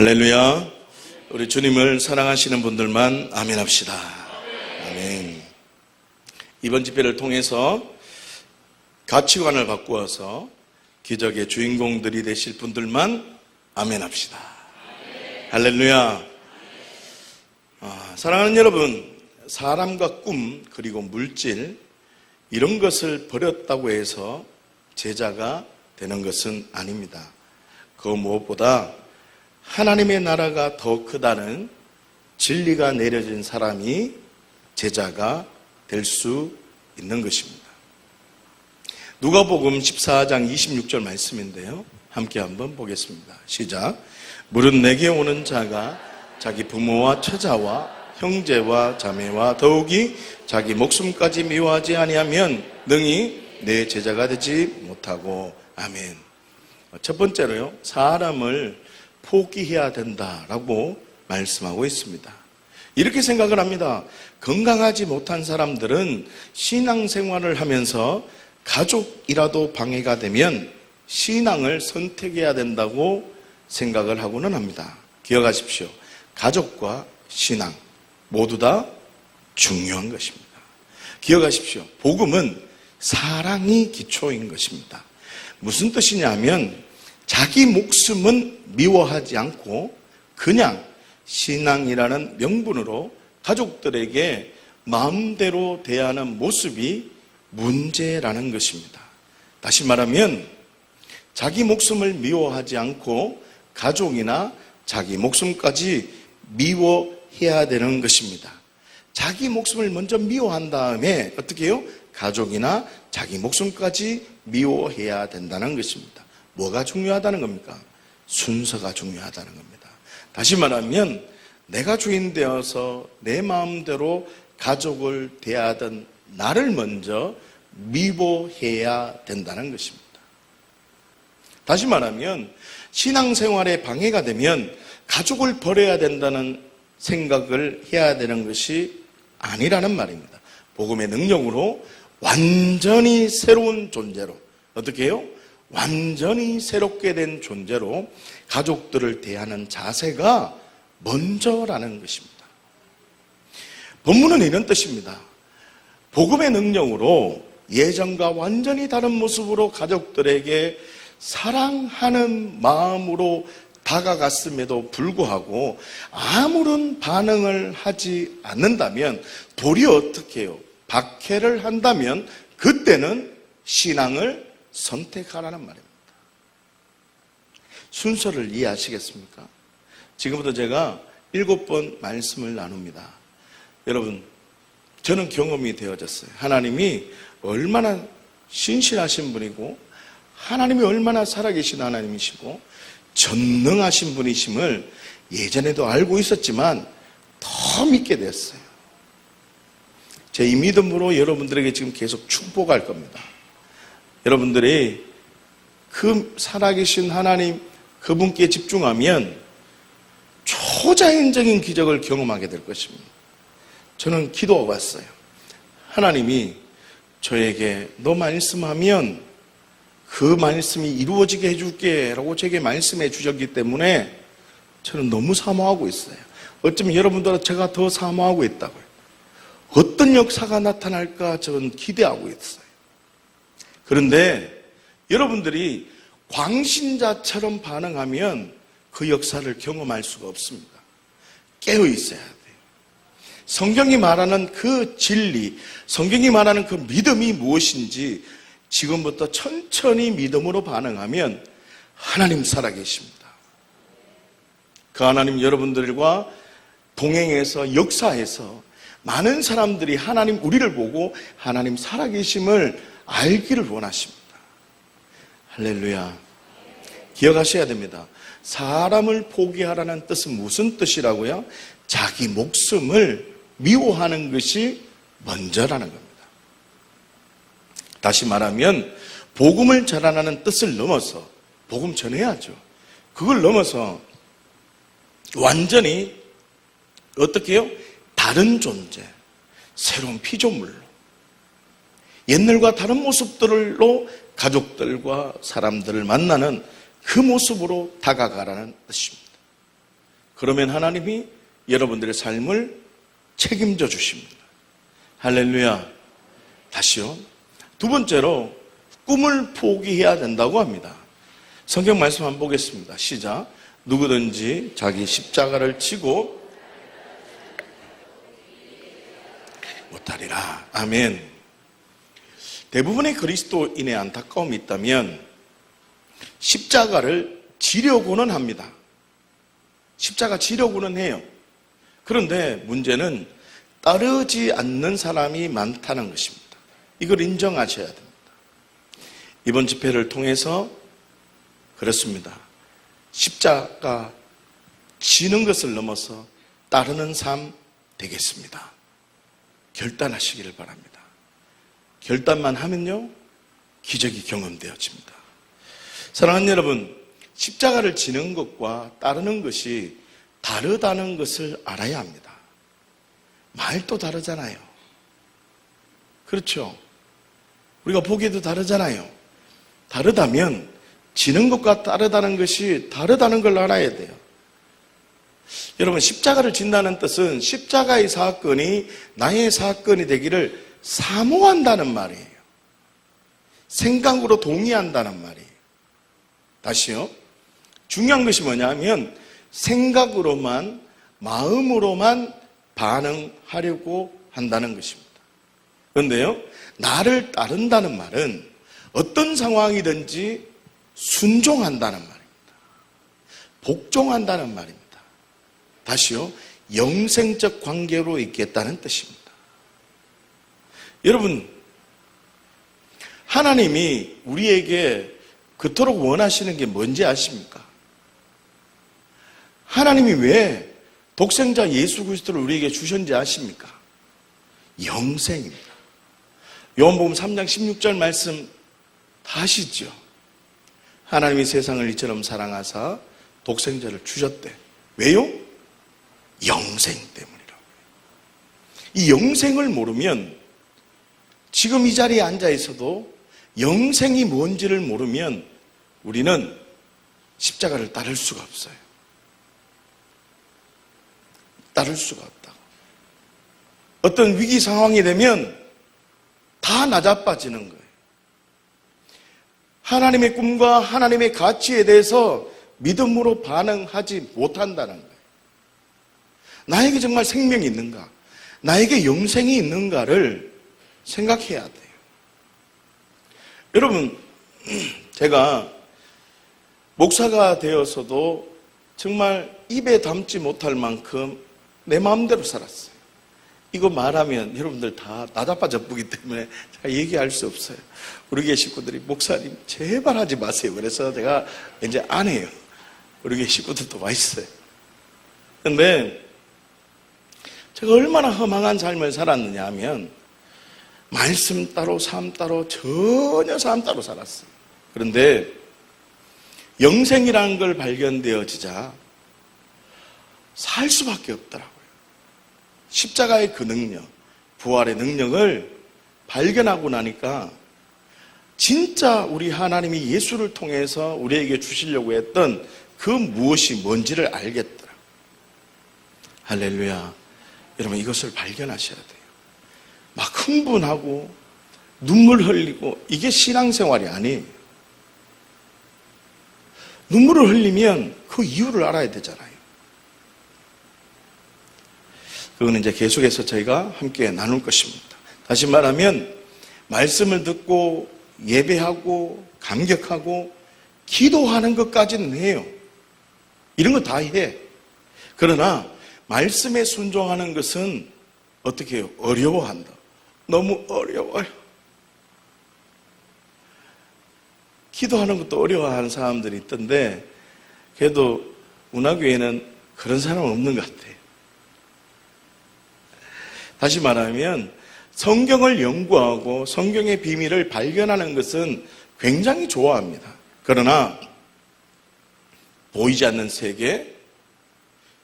할렐루야. 우리 주님을 사랑하시는 분들만 아멘 합시다. 아멘. 이번 집회를 통해서 가치관을 바꾸어서 기적의 주인공들이 되실 분들만 아멘 합시다. 할렐루야. 사랑하는 여러분, 사람과 꿈 그리고 물질 이런 것을 버렸다고 해서 제자가 되는 것은 아닙니다. 그 무엇보다 하나님의 나라가 더 크다는 진리가 내려진 사람이 제자가 될 수 있는 것입니다. 누가복음 14장 26절 말씀인데요, 함께 한번 보겠습니다. 시작. 무릇 내게 오는 자가 자기 부모와 처자와 형제와 자매와 더욱이 자기 목숨까지 미워하지 아니하면 능히 내 제자가 되지 못하고. 아멘. 첫 번째로요, 사람을 포기해야 된다라고 말씀하고 있습니다. 이렇게 생각을 합니다. 건강하지 못한 사람들은 신앙생활을 하면서 가족이라도 방해가 되면 신앙을 선택해야 된다고 생각을 하고는 합니다. 기억하십시오. 가족과 신앙 모두 다 중요한 것입니다. 기억하십시오. 복음은 사랑이 기초인 것입니다. 무슨 뜻이냐면 자기 목숨은 미워하지 않고 그냥 신앙이라는 명분으로 가족들에게 마음대로 대하는 모습이 문제라는 것입니다. 다시 말하면 자기 목숨을 미워하지 않고 가족이나 자기 목숨까지 미워해야 되는 것입니다. 자기 목숨을 먼저 미워한 다음에 어떻게 해요? 가족이나 자기 목숨까지 미워해야 된다는 것입니다. 뭐가 중요하다는 겁니까? 순서가 중요하다는 겁니다. 다시 말하면 내가 주인 되어서 내 마음대로 가족을 대하던 나를 먼저 미워해야 된다는 것입니다. 다시 말하면 신앙생활에 방해가 되면 가족을 버려야 된다는 생각을 해야 되는 것이 아니라는 말입니다. 복음의 능력으로 완전히 새로운 존재로, 어떻게 해요? 완전히 새롭게 된 존재로 가족들을 대하는 자세가 먼저라는 것입니다. 본문은 이런 뜻입니다. 복음의 능력으로 예전과 완전히 다른 모습으로 가족들에게 사랑하는 마음으로 다가갔음에도 불구하고 아무런 반응을 하지 않는다면 도리어 어떻게 해요? 박해를 한다면 그때는 신앙을 선택하라는 말입니다. 순서를 이해하시겠습니까? 지금부터 제가 7번 말씀을 나눕니다. 여러분, 저는 경험이 되어졌어요. 하나님이 얼마나 신실하신 분이고 하나님이 얼마나 살아계신 하나님이시고 전능하신 분이심을 예전에도 알고 있었지만 더 믿게 됐어요. 제 이 믿음으로 여러분들에게 지금 계속 축복할 겁니다. 여러분들이 그 살아계신 하나님 그분께 집중하면 초자연적인 기적을 경험하게 될 것입니다. 저는 기도하고 왔어요. 하나님이 저에게 너 말씀하면 그 말씀이 이루어지게 해줄게 라고 제게 말씀해 주셨기 때문에 저는 너무 사모하고 있어요. 어쩌면 여러분들은 제가 더 사모하고 있다고요. 어떤 역사가 나타날까 저는 기대하고 있어요. 그런데 여러분들이 광신자처럼 반응하면 그 역사를 경험할 수가 없습니다. 깨어 있어야 돼요. 성경이 말하는 그 진리, 성경이 말하는 그 믿음이 무엇인지 지금부터 천천히 믿음으로 반응하면 하나님 살아계십니다. 그 하나님 여러분들과 동행해서 역사해서 많은 사람들이 하나님 우리를 보고 하나님 살아계심을 알기를 원하십니다. 할렐루야. 기억하셔야 됩니다. 사람을 포기하라는 뜻은 무슨 뜻이라고요? 자기 목숨을 미워하는 것이 먼저라는 겁니다. 다시 말하면 복음을 전하는 뜻을 넘어서 복음 전해야죠. 그걸 넘어서 완전히 어떻게 해요? 다른 존재, 새로운 피조물로 옛날과 다른 모습들로 가족들과 사람들을 만나는 그 모습으로 다가가라는 뜻입니다. 그러면 하나님이 여러분들의 삶을 책임져 주십니다. 할렐루야. 다시요. 두 번째로 꿈을 포기해야 된다고 합니다. 성경 말씀 한번 보겠습니다. 시작. 누구든지 자기 십자가를 지고 못하리라. 아멘. 대부분의 그리스도인의 안타까움이 있다면 십자가를 지려고는 합니다. 십자가 지려고는 해요. 그런데 문제는 따르지 않는 사람이 많다는 것입니다. 이걸 인정하셔야 됩니다. 이번 집회를 통해서 그렇습니다. 십자가 지는 것을 넘어서 따르는 삶 되겠습니다. 결단하시기를 바랍니다. 결단만 하면요, 기적이 경험되어집니다. 사랑하는 여러분, 십자가를 지는 것과 따르는 것이 다르다는 것을 알아야 합니다. 말도 다르잖아요. 그렇죠? 우리가 보기에도 다르잖아요. 다르다면 지는 것과 따르다는 것이 다르다는 걸 알아야 돼요. 여러분, 십자가를 진다는 뜻은 십자가의 사건이 나의 사건이 되기를 사모한다는 말이에요. 생각으로 동의한다는 말이에요. 다시요. 중요한 것이 뭐냐면 생각으로만, 마음으로만 반응하려고 한다는 것입니다. 그런데요, 나를 따른다는 말은 어떤 상황이든지 순종한다는 말입니다. 복종한다는 말입니다. 다시요, 영생적 관계로 있겠다는 뜻입니다. 여러분, 하나님이 우리에게 그토록 원하시는 게 뭔지 아십니까? 하나님이 왜 독생자 예수 그리스도를 우리에게 주셨는지 아십니까? 영생입니다. 요한복음 3장 16절 말씀 다 아시죠? 하나님이 세상을 이처럼 사랑하사 독생자를 주셨대. 왜요? 영생 때문이라고요. 이 영생을 모르면, 지금 이 자리에 앉아 있어도 영생이 뭔지를 모르면 우리는 십자가를 따를 수가 없어요. 따를 수가 없다고. 어떤 위기 상황이 되면 다 나자빠지는 거예요. 하나님의 꿈과 하나님의 가치에 대해서 믿음으로 반응하지 못한다는 거예요. 나에게 정말 생명이 있는가? 나에게 영생이 있는가를 생각해야 돼요. 여러분, 제가 목사가 되어서도 정말 입에 담지 못할 만큼 내 마음대로 살았어요. 이거 말하면 여러분들 다 나자빠져 보기 때문에 제가 얘기할 수 없어요. 우리 교회 식구들이 목사님 제발 하지 마세요. 그래서 제가 이제 안 해요. 우리 교회 식구들도 와 있어요. 그런데 제가 얼마나 허망한 삶을 살았느냐 하면 말씀 따로 삶 따로 전혀 삶 따로 살았어요. 그런데 영생이라는 걸 발견되어지자 살 수밖에 없더라고요. 십자가의 그 능력, 부활의 능력을 발견하고 나니까 진짜 우리 하나님이 예수를 통해서 우리에게 주시려고 했던 그 무엇이 뭔지를 알겠더라고요. 할렐루야. 여러분, 이것을 발견하셔야 돼요. 막 흥분하고 눈물 흘리고 이게 신앙생활이 아니에요. 눈물을 흘리면 그 이유를 알아야 되잖아요. 그거는 이제 계속해서 저희가 함께 나눌 것입니다. 다시 말하면 말씀을 듣고 예배하고 감격하고 기도하는 것까지는 해요. 이런 거 다 해. 그러나 말씀에 순종하는 것은 어떻게 해요? 어려워한다. 너무 어려워요. 기도하는 것도 어려워하는 사람들이 있던데 그래도 문화교회는 그런 사람은 없는 것 같아요. 다시 말하면 성경을 연구하고 성경의 비밀을 발견하는 것은 굉장히 좋아합니다. 그러나 보이지 않는 세계,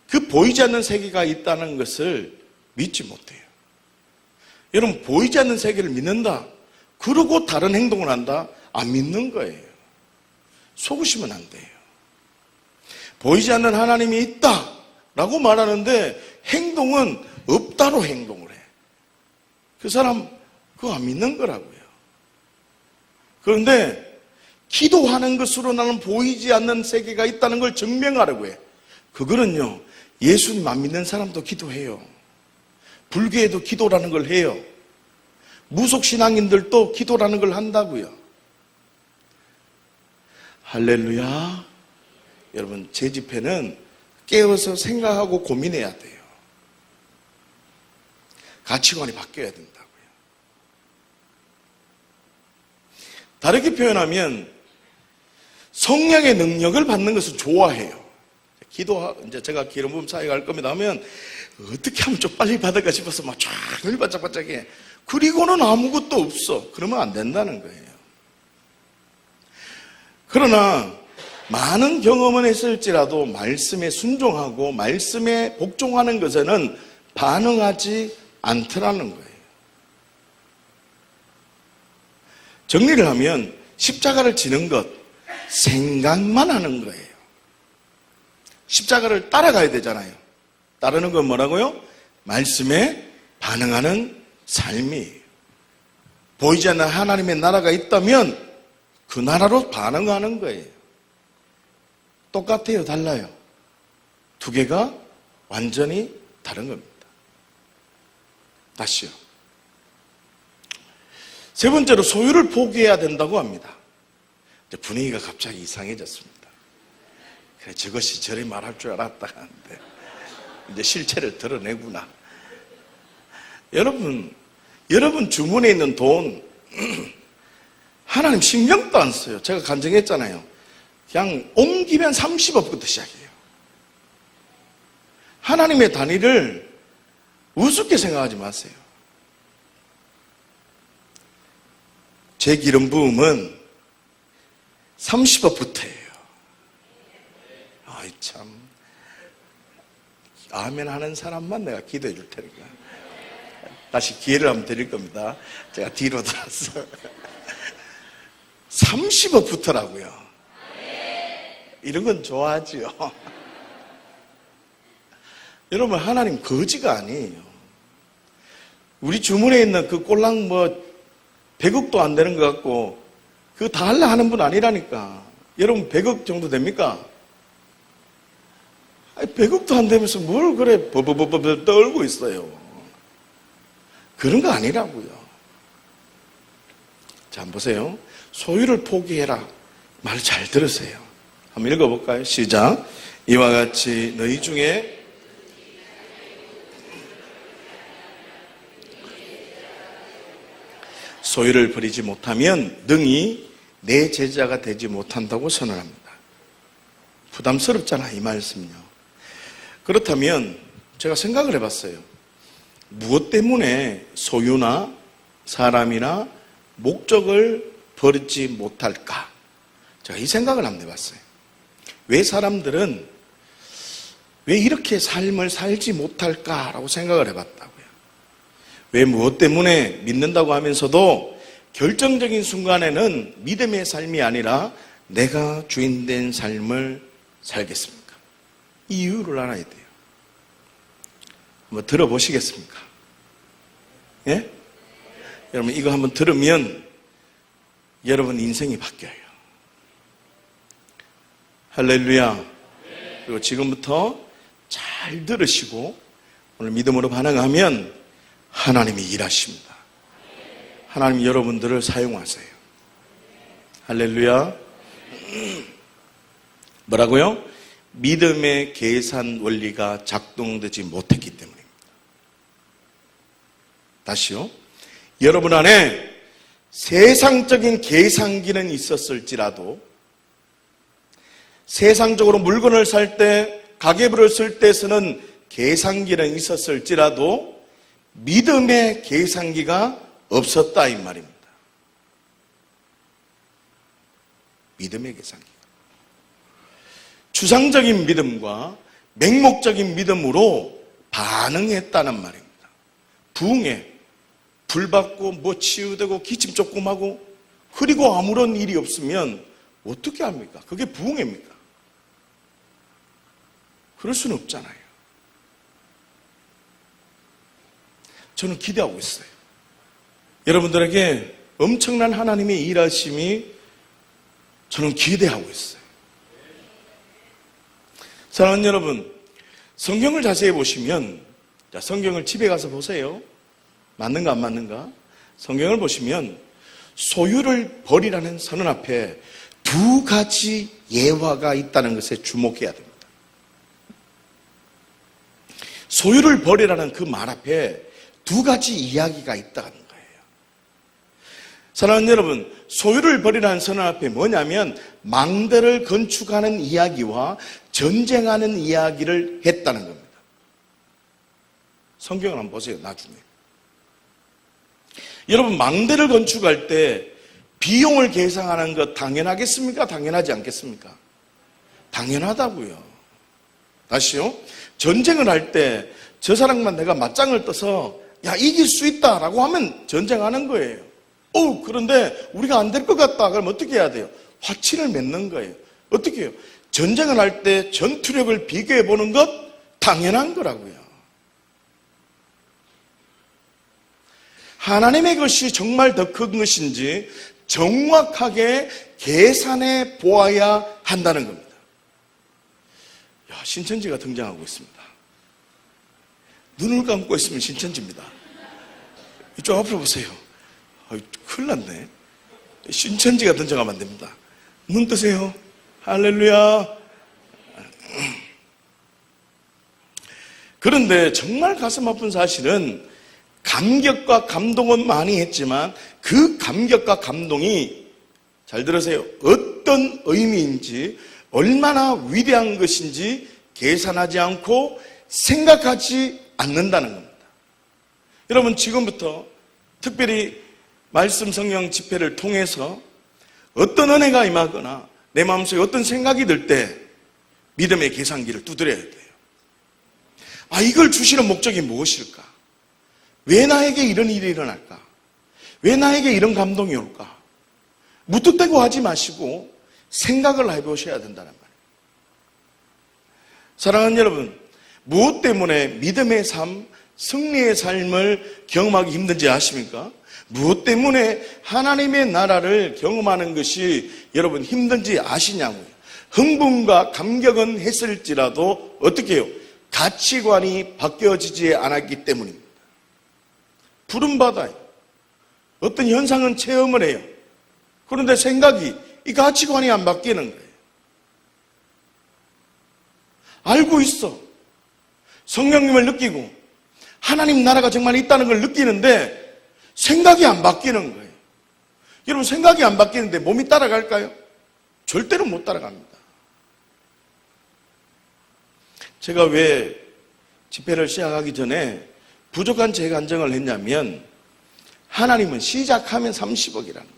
그 보이지 않는 세계가 있다는 것을 믿지 못해요. 여러분, 보이지 않는 세계를 믿는다. 그러고 다른 행동을 한다. 안 믿는 거예요. 속으시면 안 돼요. 보이지 않는 하나님이 있다. 라고 말하는데 행동은 없다로 행동을 해. 그 사람 그거 안 믿는 거라고요. 그런데 기도하는 것으로 나는 보이지 않는 세계가 있다는 걸 증명하려고 해. 그거는요, 예수님 안 믿는 사람도 기도해요. 불교에도 기도라는 걸 해요. 무속신앙인들도 기도라는 걸 한다고요. 할렐루야. 여러분, 제 집회는 깨어서 생각하고 고민해야 돼요. 가치관이 바뀌어야 된다고요. 다르게 표현하면 성령의 능력을 받는 것을 좋아해요. 이제 제가 기름 부음 사역에 갈 겁니다 하면 어떻게 하면 좀 빨리 받을까 싶어서 막 쫙 눈이 반짝반짝해. 그리고는 아무것도 없어. 그러면 안 된다는 거예요. 그러나 많은 경험은 했을지라도 말씀에 순종하고 말씀에 복종하는 것에는 반응하지 않더라는 거예요. 정리를 하면 십자가를 지는 것, 생각만 하는 거예요. 십자가를 따라가야 되잖아요. 따르는 건 뭐라고요? 말씀에 반응하는 삶이에요. 보이지 않는 하나님의 나라가 있다면 그 나라로 반응하는 거예요. 똑같아요? 달라요? 두 개가 완전히 다른 겁니다. 다시요. 세 번째로 소유를 포기해야 된다고 합니다. 이제 분위기가 갑자기 이상해졌습니다. 그래, 저것이 저리 말할 줄 알았다 하는데 이제 실체를 드러내구나. 여러분 주머니에 있는 돈 하나님 신경도 안 써요. 제가 간증했잖아요. 그냥 옮기면 30억부터 시작해요. 하나님의 단위를 우습게 생각하지 마세요. 제 기름 부음은 30억부터예요. 아이 참, 아멘 하는 사람만 내가 기도해 줄 테니까. 다시 기회를 한번 드릴 겁니다. 제가 뒤로 돌아서 30억부터라고요. 이런 건 좋아하지요. 여러분, 하나님 거지가 아니에요. 우리 주문에 있는 그 꼴랑 100억도 안 되는 것 같고 그거 다 하려 하는 분 아니라니까. 여러분 100억 정도 됩니까? 100억도 안 되면서 뭘 그래 버버버버 떨고 있어요. 그런 거 아니라고요. 자, 한번 보세요. 소유를 포기해라. 말 잘 들으세요. 한번 읽어볼까요? 시작. 이와 같이 너희 중에 소유를 버리지 못하면 능히 내 제자가 되지 못한다고 선언합니다. 부담스럽잖아, 이 말씀요. 그렇다면 제가 생각을 해봤어요. 무엇 때문에 소유나 사람이나 목적을 버리지 못할까? 제가 이 생각을 한번 해봤어요. 왜 사람들은 왜 이렇게 삶을 살지 못할까라고 생각을 해봤다고요. 왜 무엇 때문에 믿는다고 하면서도 결정적인 순간에는 믿음의 삶이 아니라 내가 주인된 삶을 살겠습니까? 이 이유를 알아야 돼요. 한번 들어보시겠습니까? 예? 여러분, 이거 한번 들으면 여러분 인생이 바뀌어요. 할렐루야. 그리고 지금부터 잘 들으시고 오늘 믿음으로 반응하면 하나님이 일하십니다. 하나님 여러분들을 사용하세요. 할렐루야. 뭐라고요? 믿음의 계산 원리가 작동되지 못했기 때문입니다. 다시요. 여러분 안에 세상적인 계산기는 있었을지라도, 세상적으로 물건을 살 때, 가계부를 쓸 때 쓰는 계산기는 있었을지라도 믿음의 계산기가 없었다 이 말입니다. 믿음의 계산기. 추상적인 믿음과 맹목적인 믿음으로 반응했다는 말입니다. 부흥에 불 받고 치유되고 기침 조금 하고 그리고 아무런 일이 없으면 어떻게 합니까? 그게 부흥입니까? 그럴 수는 없잖아요. 저는 기대하고 있어요. 여러분들에게 엄청난 하나님의 일하심이 저는 기대하고 있어요. 사랑하는 여러분, 성경을 자세히 보시면, 자, 성경을 집에 가서 보세요. 맞는가 안 맞는가? 성경을 보시면 소유를 버리라는 선언 앞에 두 가지 예화가 있다는 것에 주목해야 됩니다. 소유를 버리라는 그 말 앞에 두 가지 이야기가 있다는 거예요. 사랑하는 여러분, 소유를 버리라는 선언 앞에 뭐냐면 망대를 건축하는 이야기와 전쟁하는 이야기를 했다는 겁니다. 성경을 한번 보세요, 나중에. 여러분, 망대를 건축할 때 비용을 계산하는 것 당연하겠습니까? 당연하지 않겠습니까? 당연하다고요. 다시요. 전쟁을 할 때 저 사람만 내가 맞짱을 떠서 야, 이길 수 있다라고 하면 전쟁하는 거예요. 그런데 우리가 안 될 것 같다. 그럼 어떻게 해야 돼요? 화친을 맺는 거예요. 어떻게 해요? 전쟁을 할 때 전투력을 비교해 보는 것 당연한 거라고요. 하나님의 것이 정말 더 큰 것인지 정확하게 계산해 보아야 한다는 겁니다. 야, 신천지가 등장하고 있습니다. 눈을 감고 있으면 신천지입니다. 이쪽 앞으로 보세요. 큰일 났네. 신천지가 등장하면 안 됩니다. 눈 뜨세요. 할렐루야. 그런데 정말 가슴 아픈 사실은 감격과 감동은 많이 했지만 그 감격과 감동이, 잘 들으세요, 어떤 의미인지 얼마나 위대한 것인지 계산하지 않고 생각하지 않는다는 겁니다. 여러분, 지금부터 특별히 말씀 성령 집회를 통해서 어떤 은혜가 임하거나 내 마음속에 어떤 생각이 들 때 믿음의 계산기를 두드려야 돼요. 이걸 주시는 목적이 무엇일까? 왜 나에게 이런 일이 일어날까? 왜 나에게 이런 감동이 올까? 무턱대고 하지 마시고 생각을 해보셔야 된다는 말이에요. 사랑하는 여러분, 무엇 때문에 믿음의 삶, 승리의 삶을 경험하기 힘든지 아십니까? 무엇 때문에 하나님의 나라를 경험하는 것이 여러분 힘든지 아시냐고요. 흥분과 감격은 했을지라도 어떻게 해요? 가치관이 바뀌어지지 않았기 때문입니다. 푸른 바다에 어떤 현상은 체험을 해요. 그런데 생각이, 이 가치관이 안 바뀌는 거예요. 알고 있어. 성령님을 느끼고 하나님 나라가 정말 있다는 걸 느끼는데 생각이 안 바뀌는 거예요. 여러분, 생각이 안 바뀌는데 몸이 따라갈까요? 절대로 못 따라갑니다. 제가 왜 집회를 시작하기 전에 부족한 재간정을 했냐면 하나님은 시작하면 30억이라는 거예요.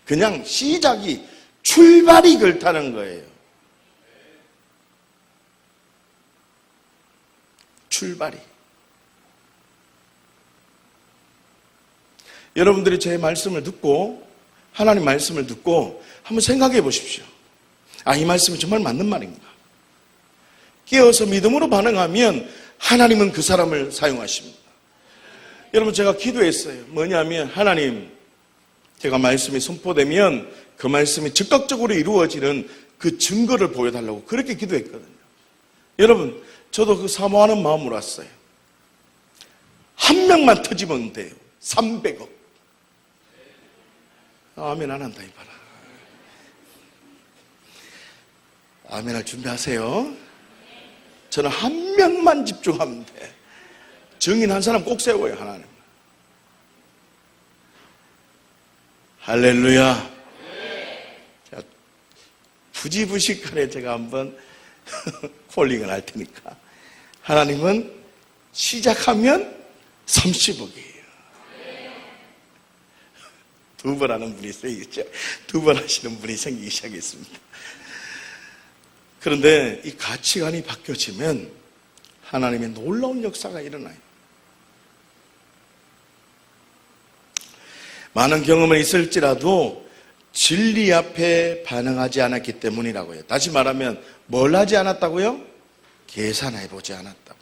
그냥 시작이, 출발이 그렇다는 거예요. 출발이. 여러분들이 제 말씀을 듣고, 하나님 말씀을 듣고 한번 생각해 보십시오. 이 말씀이 정말 맞는 말인가? 깨어서 믿음으로 반응하면 하나님은 그 사람을 사용하십니다. 여러분, 제가 기도했어요. 뭐냐면, 하나님, 제가 말씀이 선포되면 그 말씀이 즉각적으로 이루어지는 그 증거를 보여달라고 그렇게 기도했거든요. 여러분, 저도 그 사모하는 마음으로 왔어요. 한 명만 터지면 돼요. 300억. 아멘 안 한다 이봐라. 아멘 할 준비하세요. 저는 한 명만 집중하면 돼. 증인 한 사람 꼭 세워요, 하나님. 할렐루야. 자, 부지부식간에 제가 한번 콜링을 할 테니까. 하나님은 시작하면 30억이에요. 두 번 하는 분이 생기죠. 두 번 하시는 분이 생기기 시작했습니다. 그런데 이 가치관이 바뀌어지면 하나님의 놀라운 역사가 일어나요. 많은 경험은 있을지라도 진리 앞에 반응하지 않았기 때문이라고요. 다시 말하면 뭘 하지 않았다고요? 계산해보지 않았다고.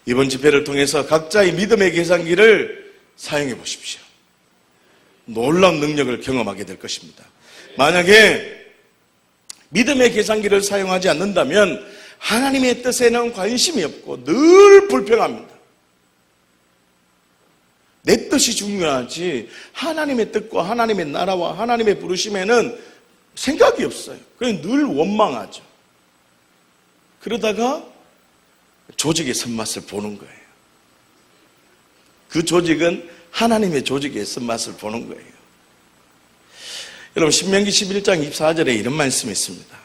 이번 집회를 통해서 각자의 믿음의 계산기를 사용해 보십시오. 놀라운 능력을 경험하게 될 것입니다. 만약에 믿음의 계산기를 사용하지 않는다면 하나님의 뜻에는 관심이 없고 늘 불평합니다. 내 뜻이 중요하지 하나님의 뜻과 하나님의 나라와 하나님의 부르심에는 생각이 없어요. 그냥 늘 원망하죠. 그러다가 조직의 손맛을 보는 거예요. 그 조직은 하나님의 조직의 손맛을 보는 거예요. 여러분 신명기 11장 24절에 이런 말씀이 있습니다.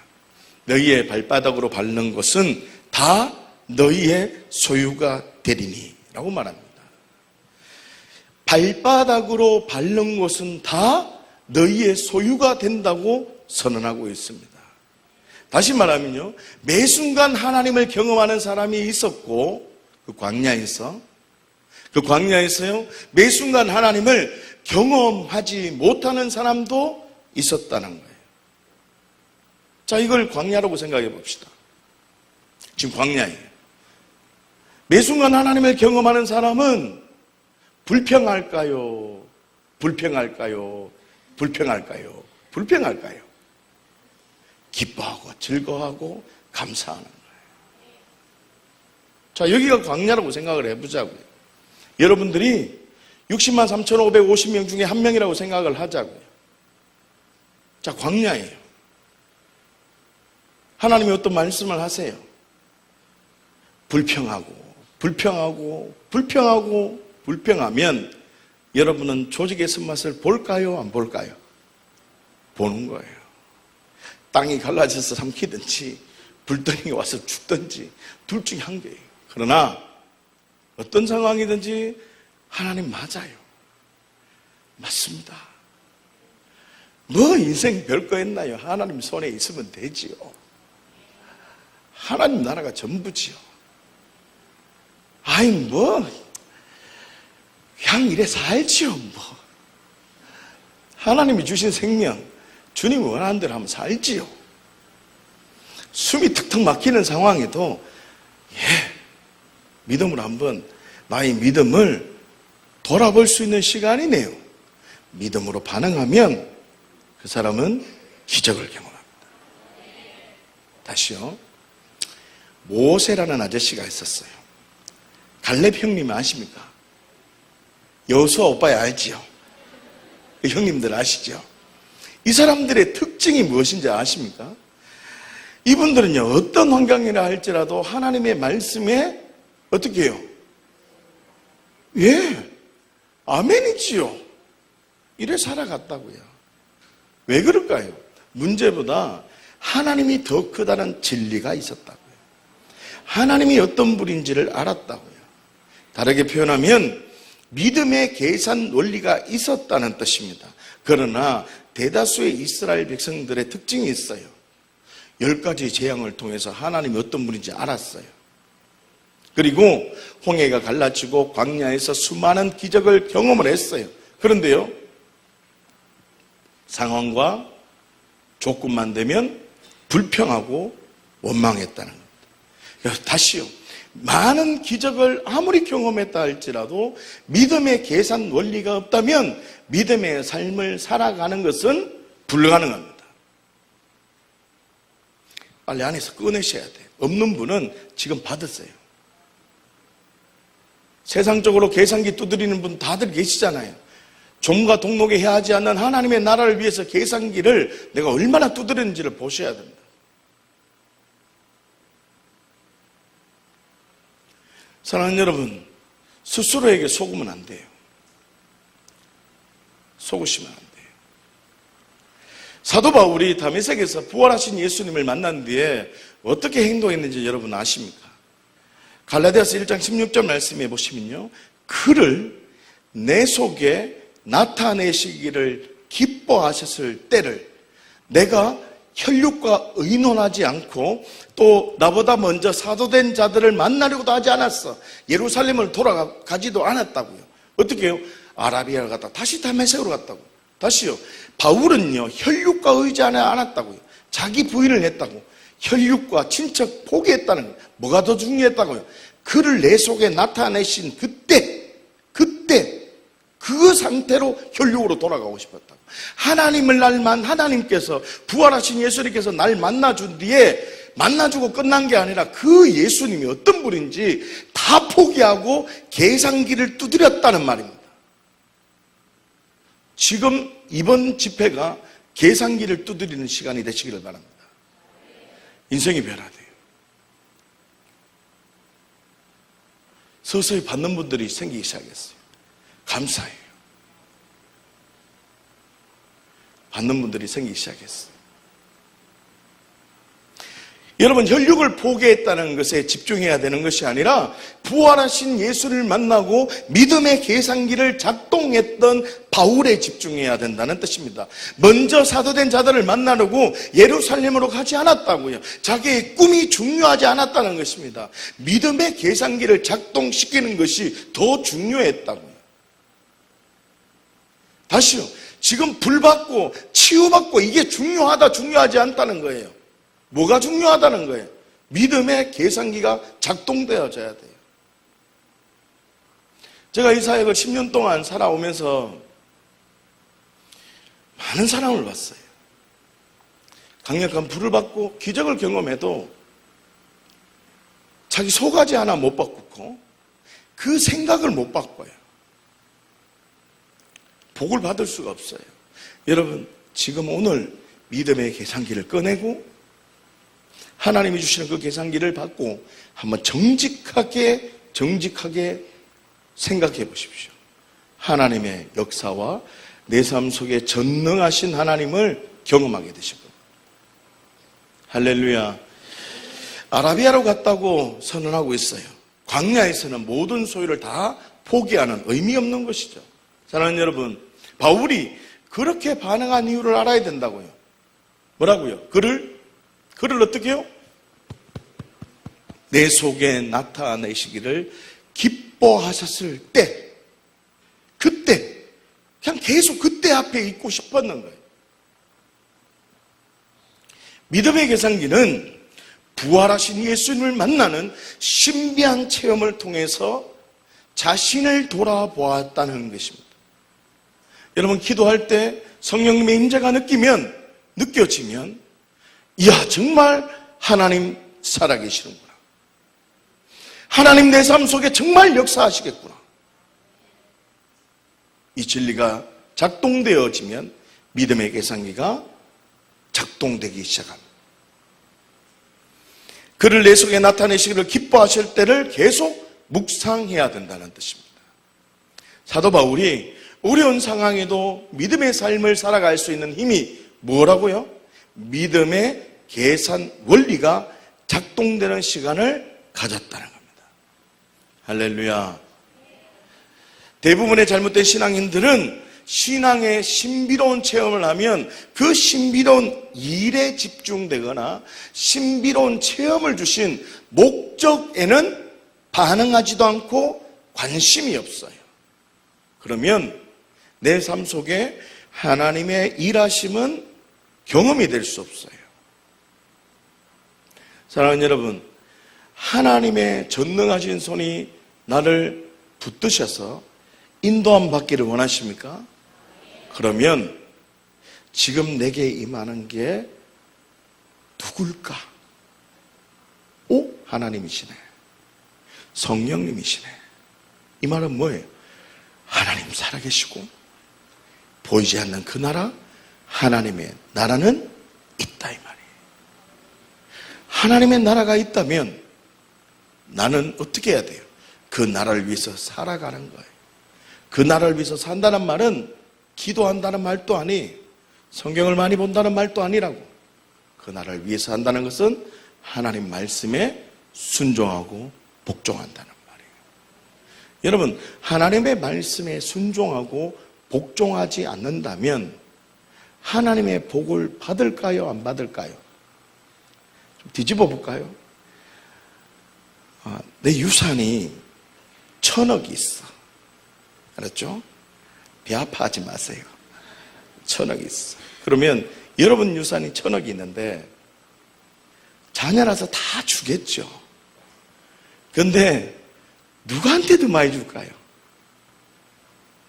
너희의 발바닥으로 밟는 것은 다 너희의 소유가 되리니 라고 말합니다. 발바닥으로 밟는 것은 다 너희의 소유가 된다고 선언하고 있습니다. 다시 말하면요, 매 순간 하나님을 경험하는 사람이 있었고 그 광야에서요 매 순간 하나님을 경험하지 못하는 사람도 있었다는 거예요. 자, 이걸 광야라고 생각해 봅시다. 지금 광야예요. 매 순간 하나님을 경험하는 사람은 불평할까요? 불평할까요? 불평할까요? 불평할까요? 기뻐하고 즐거워하고 감사하는 거예요. 자, 여기가 광야라고 생각을 해보자고요. 여러분들이 60만 3,550명 중에 한 명이라고 생각을 하자고요. 자, 광야예요. 하나님이 어떤 말씀을 하세요? 불평하면 여러분은 조직의 손맛을 볼까요? 안 볼까요? 보는 거예요. 땅이 갈라져서 삼키든지 불덩이가 와서 죽든지 둘 중에 한 개예요. 그러나 어떤 상황이든지 하나님 맞아요. 맞습니다. 뭐 인생 별거 있나요? 하나님 손에 있으면 되지요. 하나님 나라가 전부지요. 아이 뭐 그냥 이래 살지요 뭐. 하나님이 주신 생명 주님이 원하는 대로 하면 살지요. 숨이 턱턱 막히는 상황에도 믿음으로 한번 나의 믿음을 돌아볼 수 있는 시간이네요. 믿음으로 반응하면 그 사람은 기적을 경험합니다. 다시요. 모세라는 아저씨가 있었어요. 갈렙 형님 아십니까? 여호수아 오빠야 알지요? 형님들 아시죠? 이 사람들의 특징이 무엇인지 아십니까? 이분들은요, 어떤 환경이라 할지라도 하나님의 말씀에 어떻게 해요? 예, 아멘이지요. 이래 살아갔다고요. 왜 그럴까요? 문제보다 하나님이 더 크다는 진리가 있었다고요. 하나님이 어떤 분인지를 알았다고요. 다르게 표현하면 믿음의 계산 원리가 있었다는 뜻입니다. 그러나 대다수의 이스라엘 백성들의 특징이 있어요. 10가지 재앙을 통해서 하나님이 어떤 분인지 알았어요. 그리고 홍해가 갈라지고 광야에서 수많은 기적을 경험을 했어요. 그런데요, 상황과 조건만 되면 불평하고 원망했다는 겁니다. 다시요, 많은 기적을 아무리 경험했다 할지라도 믿음의 계산 원리가 없다면 믿음의 삶을 살아가는 것은 불가능합니다. 빨리 안에서 꺼내셔야 돼요. 없는 분은 지금 받으세요. 세상적으로 계산기 두드리는 분 다들 계시잖아요. 종과 동록에 해하지 않는 하나님의 나라를 위해서 계산기를 내가 얼마나 두드리는지를 보셔야 됩니다. 사랑하는 여러분, 스스로에게 속으면 안 돼요. 속으시면 안 돼요. 사도 바울이 다메섹에서 부활하신 예수님을 만난 뒤에 어떻게 행동했는지 여러분 아십니까? 갈라디아서 1장 16절 말씀해 보시면요, 그를 내 속에 나타내시기를 기뻐하셨을 때를 내가 혈육과 의논하지 않고 또 나보다 먼저 사도된 자들을 만나려고도 하지 않았어. 예루살렘을 돌아가지도 않았다고요. 어떻게 해요? 아라비아를 갔다 다시 다메섹으로 갔다고. 다시요, 바울은요 혈육과 의지하지 않았다고요. 자기 부인을 했다고. 혈육과 친척 포기했다는 거예요. 뭐가 더 중요했다고요? 그를 내 속에 나타내신 그때 그 상태로 혈육으로 돌아가고 싶었다고. 하나님께서 부활하신 예수님께서 날 만나준 뒤에 만나주고 끝난 게 아니라 그 예수님이 어떤 분인지 다 포기하고 계산기를 두드렸다는 말입니다. 지금 이번 집회가 계산기를 두드리는 시간이 되시기를 바랍니다. 인생이 변화돼요. 서서히 받는 분들이 생기기 시작했어요. 감사해요. 받는 분들이 생기기 시작했어요. 여러분, 혈육을 포기했다는 것에 집중해야 되는 것이 아니라 부활하신 예수를 만나고 믿음의 계산기를 작동했던 바울에 집중해야 된다는 뜻입니다. 먼저 사도된 자들을 만나려고 예루살렘으로 가지 않았다고요. 자기의 꿈이 중요하지 않았다는 것입니다. 믿음의 계산기를 작동시키는 것이 더 중요했다고요. 다시요. 지금 불받고 치유받고 이게 중요하지 않다는 거예요. 뭐가 중요하다는 거예요? 믿음의 계산기가 작동되어져야 돼요. 제가 이 사역을 10년 동안 살아오면서 많은 사람을 봤어요. 강력한 불을 받고 기적을 경험해도 자기 소가지 하나 못 바꾸고 그 생각을 못 바꿔요. 복을 받을 수가 없어요. 여러분, 지금 오늘 믿음의 계산기를 꺼내고 하나님이 주시는 그 계산기를 받고 한번 정직하게 생각해 보십시오. 하나님의 역사와 내 삶 속에 전능하신 하나님을 경험하게 되실 겁니다. 할렐루야. 아라비아로 갔다고 선언하고 있어요. 광야에서는 모든 소유를 다 포기하는 의미 없는 것이죠. 사랑하는 여러분, 바울이 그렇게 반응한 이유를 알아야 된다고요. 뭐라고요? 그를 어떻게 해요? 내 속에 나타내시기를 기뻐하셨을 때, 그때, 그냥 계속 그때 앞에 있고 싶었는 거예요. 믿음의 계산기는 부활하신 예수님을 만나는 신비한 체험을 통해서 자신을 돌아보았다는 것입니다. 여러분, 기도할 때 성령님의 임재가 느껴지면 이야, 정말 하나님 살아계시는구나. 하나님 내 삶 속에 정말 역사하시겠구나. 이 진리가 작동되어지면 믿음의 계산기가 작동되기 시작합니다. 그를 내 속에 나타내시기를 기뻐하실 때를 계속 묵상해야 된다는 뜻입니다. 사도 바울이 어려운 상황에도 믿음의 삶을 살아갈 수 있는 힘이 뭐라고요? 믿음의 계산 원리가 작동되는 시간을 가졌다는 겁니다. 할렐루야. 대부분의 잘못된 신앙인들은 신앙의 신비로운 체험을 하면 그 신비로운 일에 집중되거나 신비로운 체험을 주신 목적에는 반응하지도 않고 관심이 없어요. 그러면 내 삶 속에 하나님의 일하심은 경험이 될 수 없어요. 사랑하는 여러분, 하나님의 전능하신 손이 나를 붙드셔서 인도함 받기를 원하십니까? 그러면 지금 내게 임하는 게 누굴까? 오, 하나님이시네. 성령님이시네. 이 말은 뭐예요? 하나님 살아계시고 보이지 않는 그 나라, 하나님의 나라는 있다, 이 말이에요. 하나님의 나라가 있다면 나는 어떻게 해야 돼요? 그 나라를 위해서 살아가는 거예요. 그 나라를 위해서 산다는 말은 기도한다는 말도 아니, 성경을 많이 본다는 말도 아니라고. 그 나라를 위해서 한다는 것은 하나님 말씀에 순종하고 복종한다는 말이에요. 여러분, 하나님의 말씀에 순종하고 복종하지 않는다면 하나님의 복을 받을까요? 안 받을까요? 좀 뒤집어 볼까요? 내 유산이 1,000억이 있어. 알았죠? 배 아파하지 마세요. 1,000억이 있어. 그러면 여러분 유산이 1,000억이 있는데 자녀라서 다 주겠죠. 그런데 누구한테 더 많이 줄까요?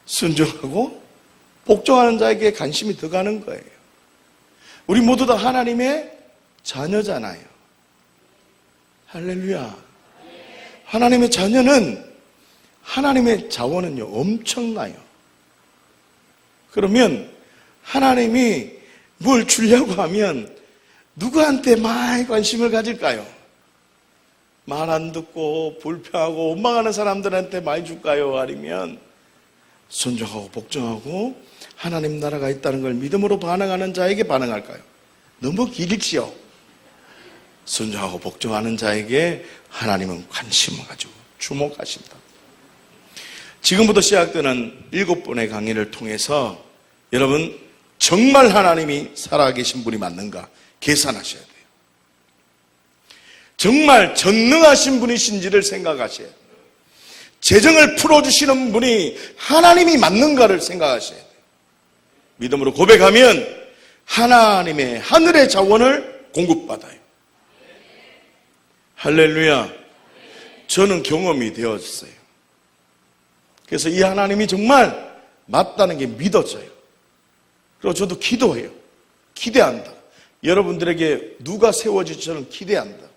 순종하고 복종하는 자에게 관심이 더 가는 거예요. 우리 모두 다 하나님의 자녀잖아요. 할렐루야. 하나님의 자녀는, 하나님의 자원은요 엄청나요. 그러면 하나님이 뭘 주려고 하면 누구한테 많이 관심을 가질까요? 말 안 듣고 불평하고 원망하는 사람들한테 많이 줄까요? 아니면 순종하고 복종하고 하나님 나라가 있다는 걸 믿음으로 반응하는 자에게 반응할까요? 너무 길지요. 순종하고 복종하는 자에게 하나님은 관심을 가지고 주목하신다. 지금부터 시작되는 7번의 강의를 통해서 여러분 정말 하나님이 살아계신 분이 맞는가 계산하셔야 돼요. 정말 전능하신 분이신지를 생각하셔야 돼요. 재정을 풀어주시는 분이 하나님이 맞는가를 생각하셔야 돼요. 믿음으로 고백하면 하나님의 하늘의 자원을 공급받아요. 할렐루야. 저는 경험이 되었어요. 그래서 이 하나님이 정말 맞다는 게 믿어져요. 그리고 저도 기도해요. 기대한다. 여러분들에게 누가 세워질지 저는 기대한다.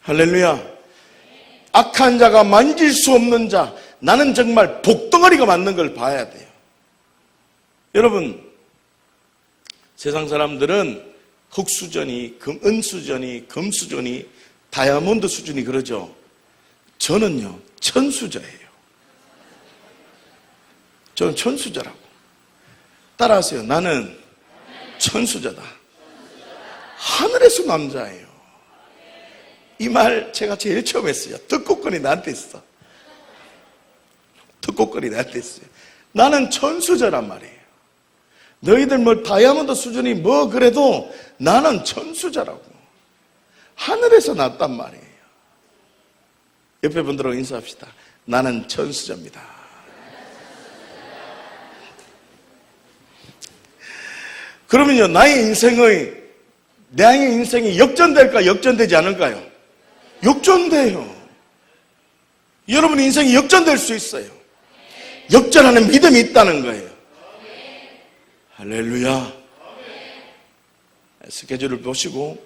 할렐루야. 악한 자가 만질 수 없는 자, 나는 정말 복덩어리가 맞는 걸 봐야 돼요. 여러분, 세상 사람들은 흙수전이, 은수전이, 금수전이, 다이아몬드 수준이 그러죠. 저는요 천수저예요. 저는 천수저라고. 따라하세요. 나는 천수저다. 하늘에서 남자예요. 이 말 제가 제일 처음 했어요. 듣고거리 나한테 있어. 듣고거리 나한테 있어요. 나는 천수저란 말이에요. 너희들 뭐 다이아몬드 수준이 뭐 그래도 나는 천수저라고. 하늘에서 났단 말이에요. 옆에 분들하고 인사합시다. 나는 천수저입니다. 그러면요, 나의 인생이 역전될까, 역전되지 않을까요? 역전돼요. 여러분 인생이 역전될 수 있어요. 역전하는 믿음이 있다는 거예요. 할렐루야. 스케줄을 보시고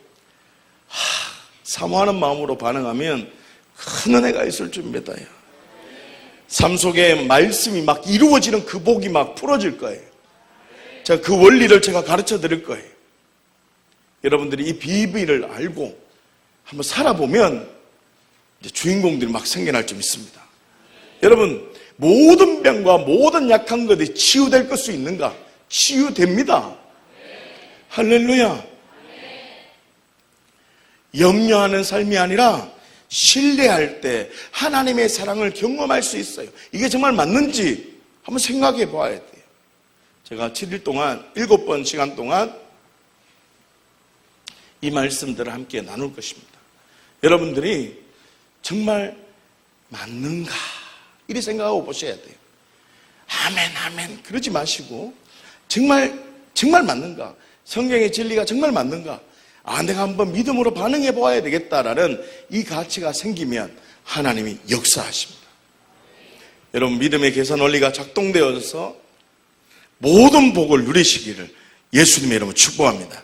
사모하는 마음으로 반응하면 큰 은혜가 있을 줄 믿어요. 삶 속에 말씀이 막 이루어지는 그 복이 막 풀어질 거예요. 제가 그 원리를 제가 가르쳐 드릴 거예요. 여러분들이 이 비밀을 알고 한번 살아보면 이제 주인공들이 막 생겨날 줄 믿습니다. 여러분, 모든 병과 모든 약한 것이 치유될 수 있는가? 치유됩니다. 할렐루야. 염려하는 삶이 아니라 신뢰할 때 하나님의 사랑을 경험할 수 있어요. 이게 정말 맞는지 한번 생각해 봐야 돼요. 제가 7일 동안 7번 시간 동안 이 말씀들을 함께 나눌 것입니다. 여러분들이 정말 맞는가 이렇게 생각하고 보셔야 돼요. 아멘 그러지 마시고 정말 맞는가, 성경의 진리가 정말 맞는가, 내가 한번 믿음으로 반응해 보아야 되겠다라는 이 가치가 생기면 하나님이 역사하십니다. 여러분, 믿음의 계산 원리가 작동되어서 모든 복을 누리시기를 예수님의 이름으로 축복합니다.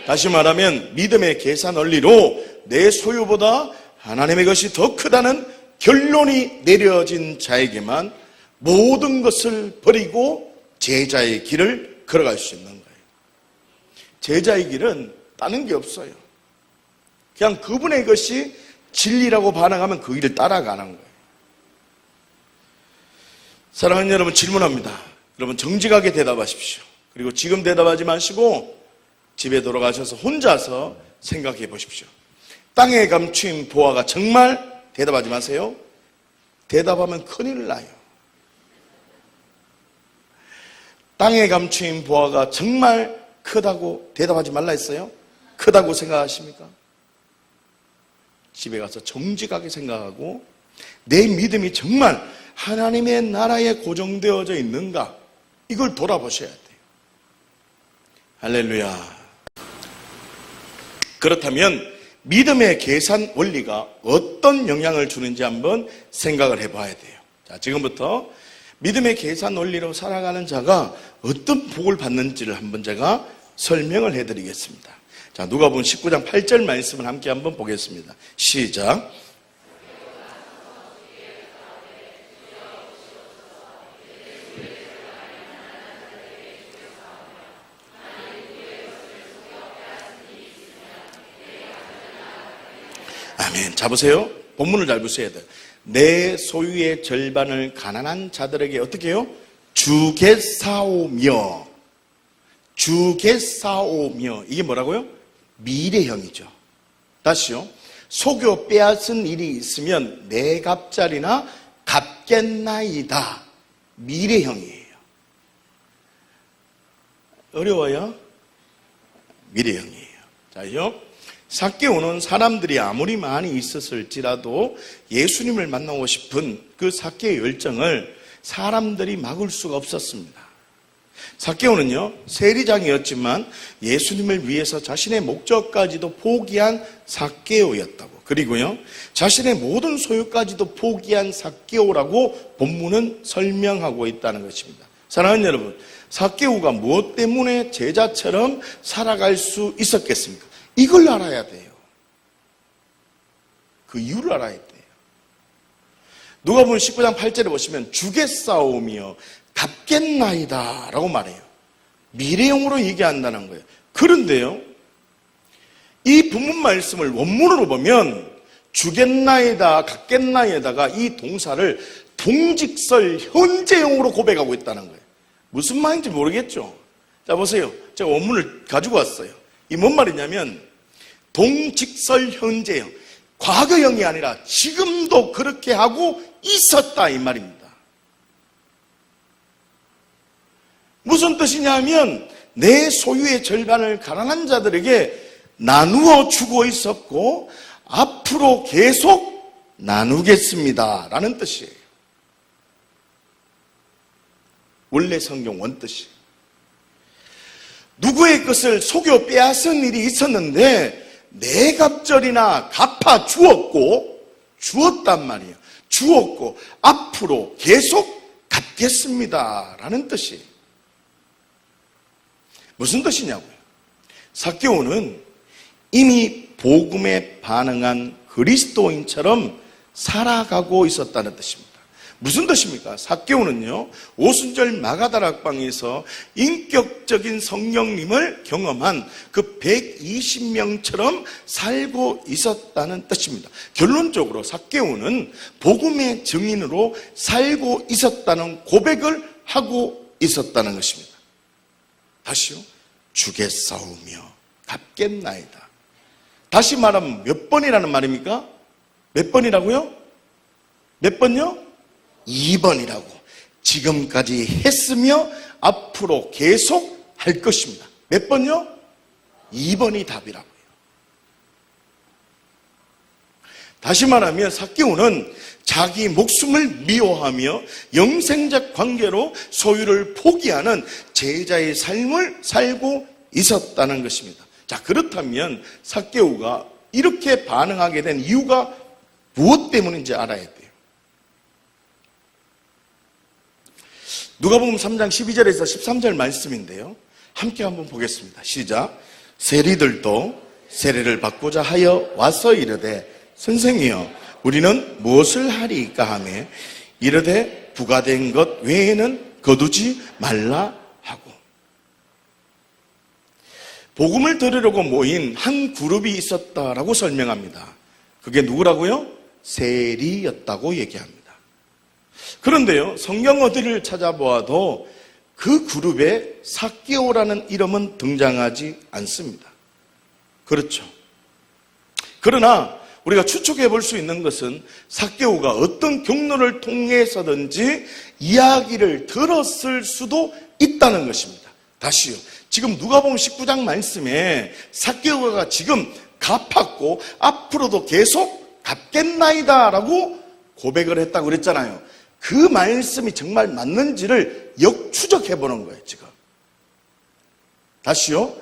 다시 말하면 믿음의 계산 원리로 내 소유보다 하나님의 것이 더 크다는 결론이 내려진 자에게만 모든 것을 버리고 제자의 길을 걸어갈 수 있는 거예요. 제자의 길은 다른 게 없어요. 그냥 그분의 것이 진리라고 반응하면 그 길을 따라가는 거예요. 사랑하는 여러분, 질문합니다. 여러분 정직하게 대답하십시오. 그리고 지금 대답하지 마시고 집에 돌아가셔서 혼자서 생각해 보십시오. 땅에 감추인 보화가 정말, 대답하지 마세요. 대답하면 큰일 나요. 땅에 감추인 보화가 정말 크다고 대답하지 말라 했어요? 크다고 생각하십니까? 집에 가서 정직하게 생각하고 내 믿음이 정말 하나님의 나라에 고정되어져 있는가, 이걸 돌아보셔야 돼요. 할렐루야. 그렇다면 믿음의 계산 원리가 어떤 영향을 주는지 한번 생각을 해봐야 돼요. 자, 지금부터 믿음의 계산 원리로 살아가는 자가 어떤 복을 받는지를 한번 제가 설명을 해드리겠습니다. 자, 누가복음 19장 8절 말씀을 함께 한번 보겠습니다. 시작. 아멘. 자, 보세요. 본문을 잘 보셔야 돼요. 내 소유의 절반을 가난한 자들에게 어떻게 해요? 주겠사오며. 주겠사오며. 이게 뭐라고요? 미래형이죠. 다시요. 속여 빼앗은 일이 있으면 내 갑자리나 갚겠나이다. 미래형이에요. 어려워요? 미래형이에요. 자요. 삭개오는 사람들이 아무리 많이 있었을지라도 예수님을 만나고 싶은 그 삭개의 열정을 사람들이 막을 수가 없었습니다. 삭개오는요, 세리장이었지만 예수님을 위해서 자신의 목적까지도 포기한 삭개오였다고. 그리고요, 자신의 모든 소유까지도 포기한 삭개오라고 본문은 설명하고 있다는 것입니다. 사랑하는 여러분, 삭개오가 무엇 때문에 제자처럼 살아갈 수 있었겠습니까? 이걸 알아야 돼요. 그 이유를 알아야 돼요. 누가복음 19장 8절에 보시면 주겠사오며 갚겠나이다 라고 말해요. 미래형으로 얘기한다는 거예요. 그런데요, 이 본문 말씀을 원문으로 보면 주겠나이다, 갚겠나이다가 이 동사를 동직설 현재형으로 고백하고 있다는 거예요. 무슨 말인지 모르겠죠? 자, 보세요. 제가 원문을 가지고 왔어요. 이 뭔 말이냐면 동직설 현재형, 과거형이 아니라 지금도 그렇게 하고 있었다 이 말입니다. 무슨 뜻이냐면 내 소유의 절반을 가난한 자들에게 나누어 주고 있었고 앞으로 계속 나누겠습니다 라는 뜻이에요. 원래 성경 원뜻이에요. 누구의 것을 속여 빼앗은 일이 있었는데 내 갑절이나 갚아 주었단 말이에요. 주었고 앞으로 계속 갚겠습니다 라는 뜻이에요. 무슨 뜻이냐고요? 삭개오는 이미 복음에 반응한 그리스도인처럼 살아가고 있었다는 뜻입니다. 무슨 뜻입니까? 삭개오는요, 오순절 마가다락방에서 인격적인 성령님을 경험한 그 120명처럼 살고 있었다는 뜻입니다. 결론적으로 삭개오는 복음의 증인으로 살고 있었다는 고백을 하고 있었다는 것입니다. 다시요, 주겠사오며 갚겠나이다. 다시 말하면 몇 번이라는 말입니까? 몇 번이라고요? 몇 번요? 2번이라고. 지금까지 했으며 앞으로 계속 할 것입니다. 몇 번요? 2번이 답이라고요. 다시 말하면 삭개오는 자기 목숨을 미워하며 영생적 관계로 소유를 포기하는 제자의 삶을 살고 있었다는 것입니다. 자, 그렇다면 삭개오가 이렇게 반응하게 된 이유가 무엇 때문인지 알아야 돼요. 누가복음 3장 12절에서 13절 말씀인데요, 함께 한번 보겠습니다. 시작. 세리들도 세례를 받고자 하여 와서 이르되 선생이여 우리는 무엇을 하리이까 하며 이르되 부과된 것 외에는 거두지 말라 하고. 복음을 들으려고 모인 한 그룹이 있었다라고 설명합니다. 그게 누구라고요? 세리였다고 얘기합니다. 그런데요, 성경 어디를 찾아보아도 그 그룹에 삭개오라는 이름은 등장하지 않습니다. 그렇죠. 그러나 우리가 추측해 볼 수 있는 것은 삭개오가 어떤 경로를 통해서든지 이야기를 들었을 수도 있다는 것입니다. 다시요, 지금 누가복음 19장 말씀에 삭개오가 지금 갚았고 앞으로도 계속 갚겠나이다 라고 고백을 했다고 그랬잖아요. 그 말씀이 정말 맞는지를 역추적해 보는 거예요. 지금 다시요,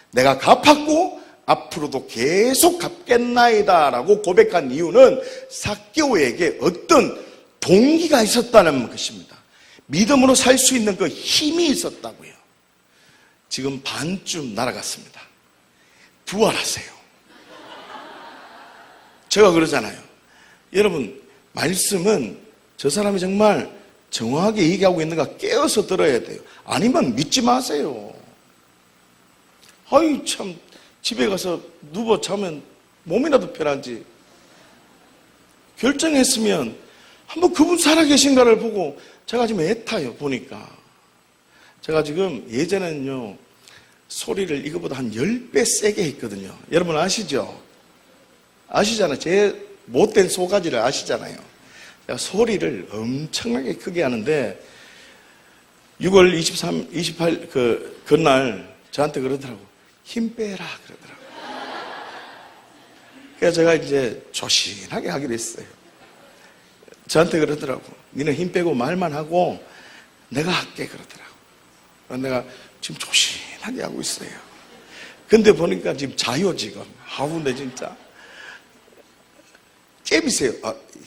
내가 갚았고 앞으로도 계속 갚겠나이다 라고 고백한 이유는 삭개오에게 어떤 동기가 있었다는 것입니다. 믿음으로 살 수 있는 그 힘이 있었다고요. 지금 반쯤 날아갔습니다. 부활하세요. 제가 그러잖아요. 여러분, 말씀은 저 사람이 정말 정확하게 얘기하고 있는가 깨어서 들어야 돼요. 아니면 믿지 마세요. 아이 참, 집에 가서 누워 자면 몸이라도 편한지. 결정했으면 한번 그분 살아계신가를 보고 제가 지금 애타요. 보니까 제가 지금 예전에는요 소리를 이거보다 한 10배 세게 했거든요. 여러분 아시죠? 아시잖아요. 제 못된 소가지를 아시잖아요. 제가 소리를 엄청나게 크게 하는데 6월 23, 28 그날 저한테 그러더라고. 힘 빼라 그러더라고. 그래서 제가 이제 조신하게 하기로 했어요. 저한테 그러더라고. 니는 힘 빼고 말만 하고 내가 할게 그러더라고. 내가 지금 조신하게 하고 있어요. 근데 보니까 지금 자요 지금. 아우 내 진짜. 깨우세요.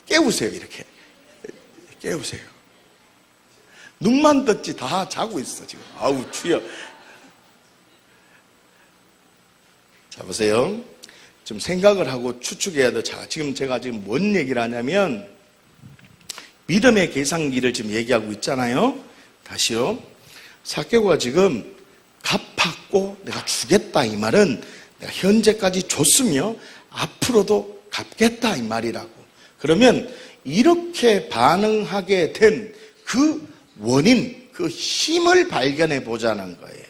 깨우세요 이렇게. 깨우세요. 눈만 떴지 다 자고 있어 지금. 아우 추여. 자 보세요. 좀 생각을 하고 추측해야 돼. 자, 지금 제가 지금 뭔 얘기를 하냐면 믿음의 계산기를 지금 얘기하고 있잖아요. 다시요. 삭개오가 지금 갚았고 내가 주겠다 이 말은 내가 현재까지 줬으며 앞으로도 갚겠다 이 말이라고. 그러면 이렇게 반응하게 된 그 원인, 그 힘을 발견해 보자는 거예요.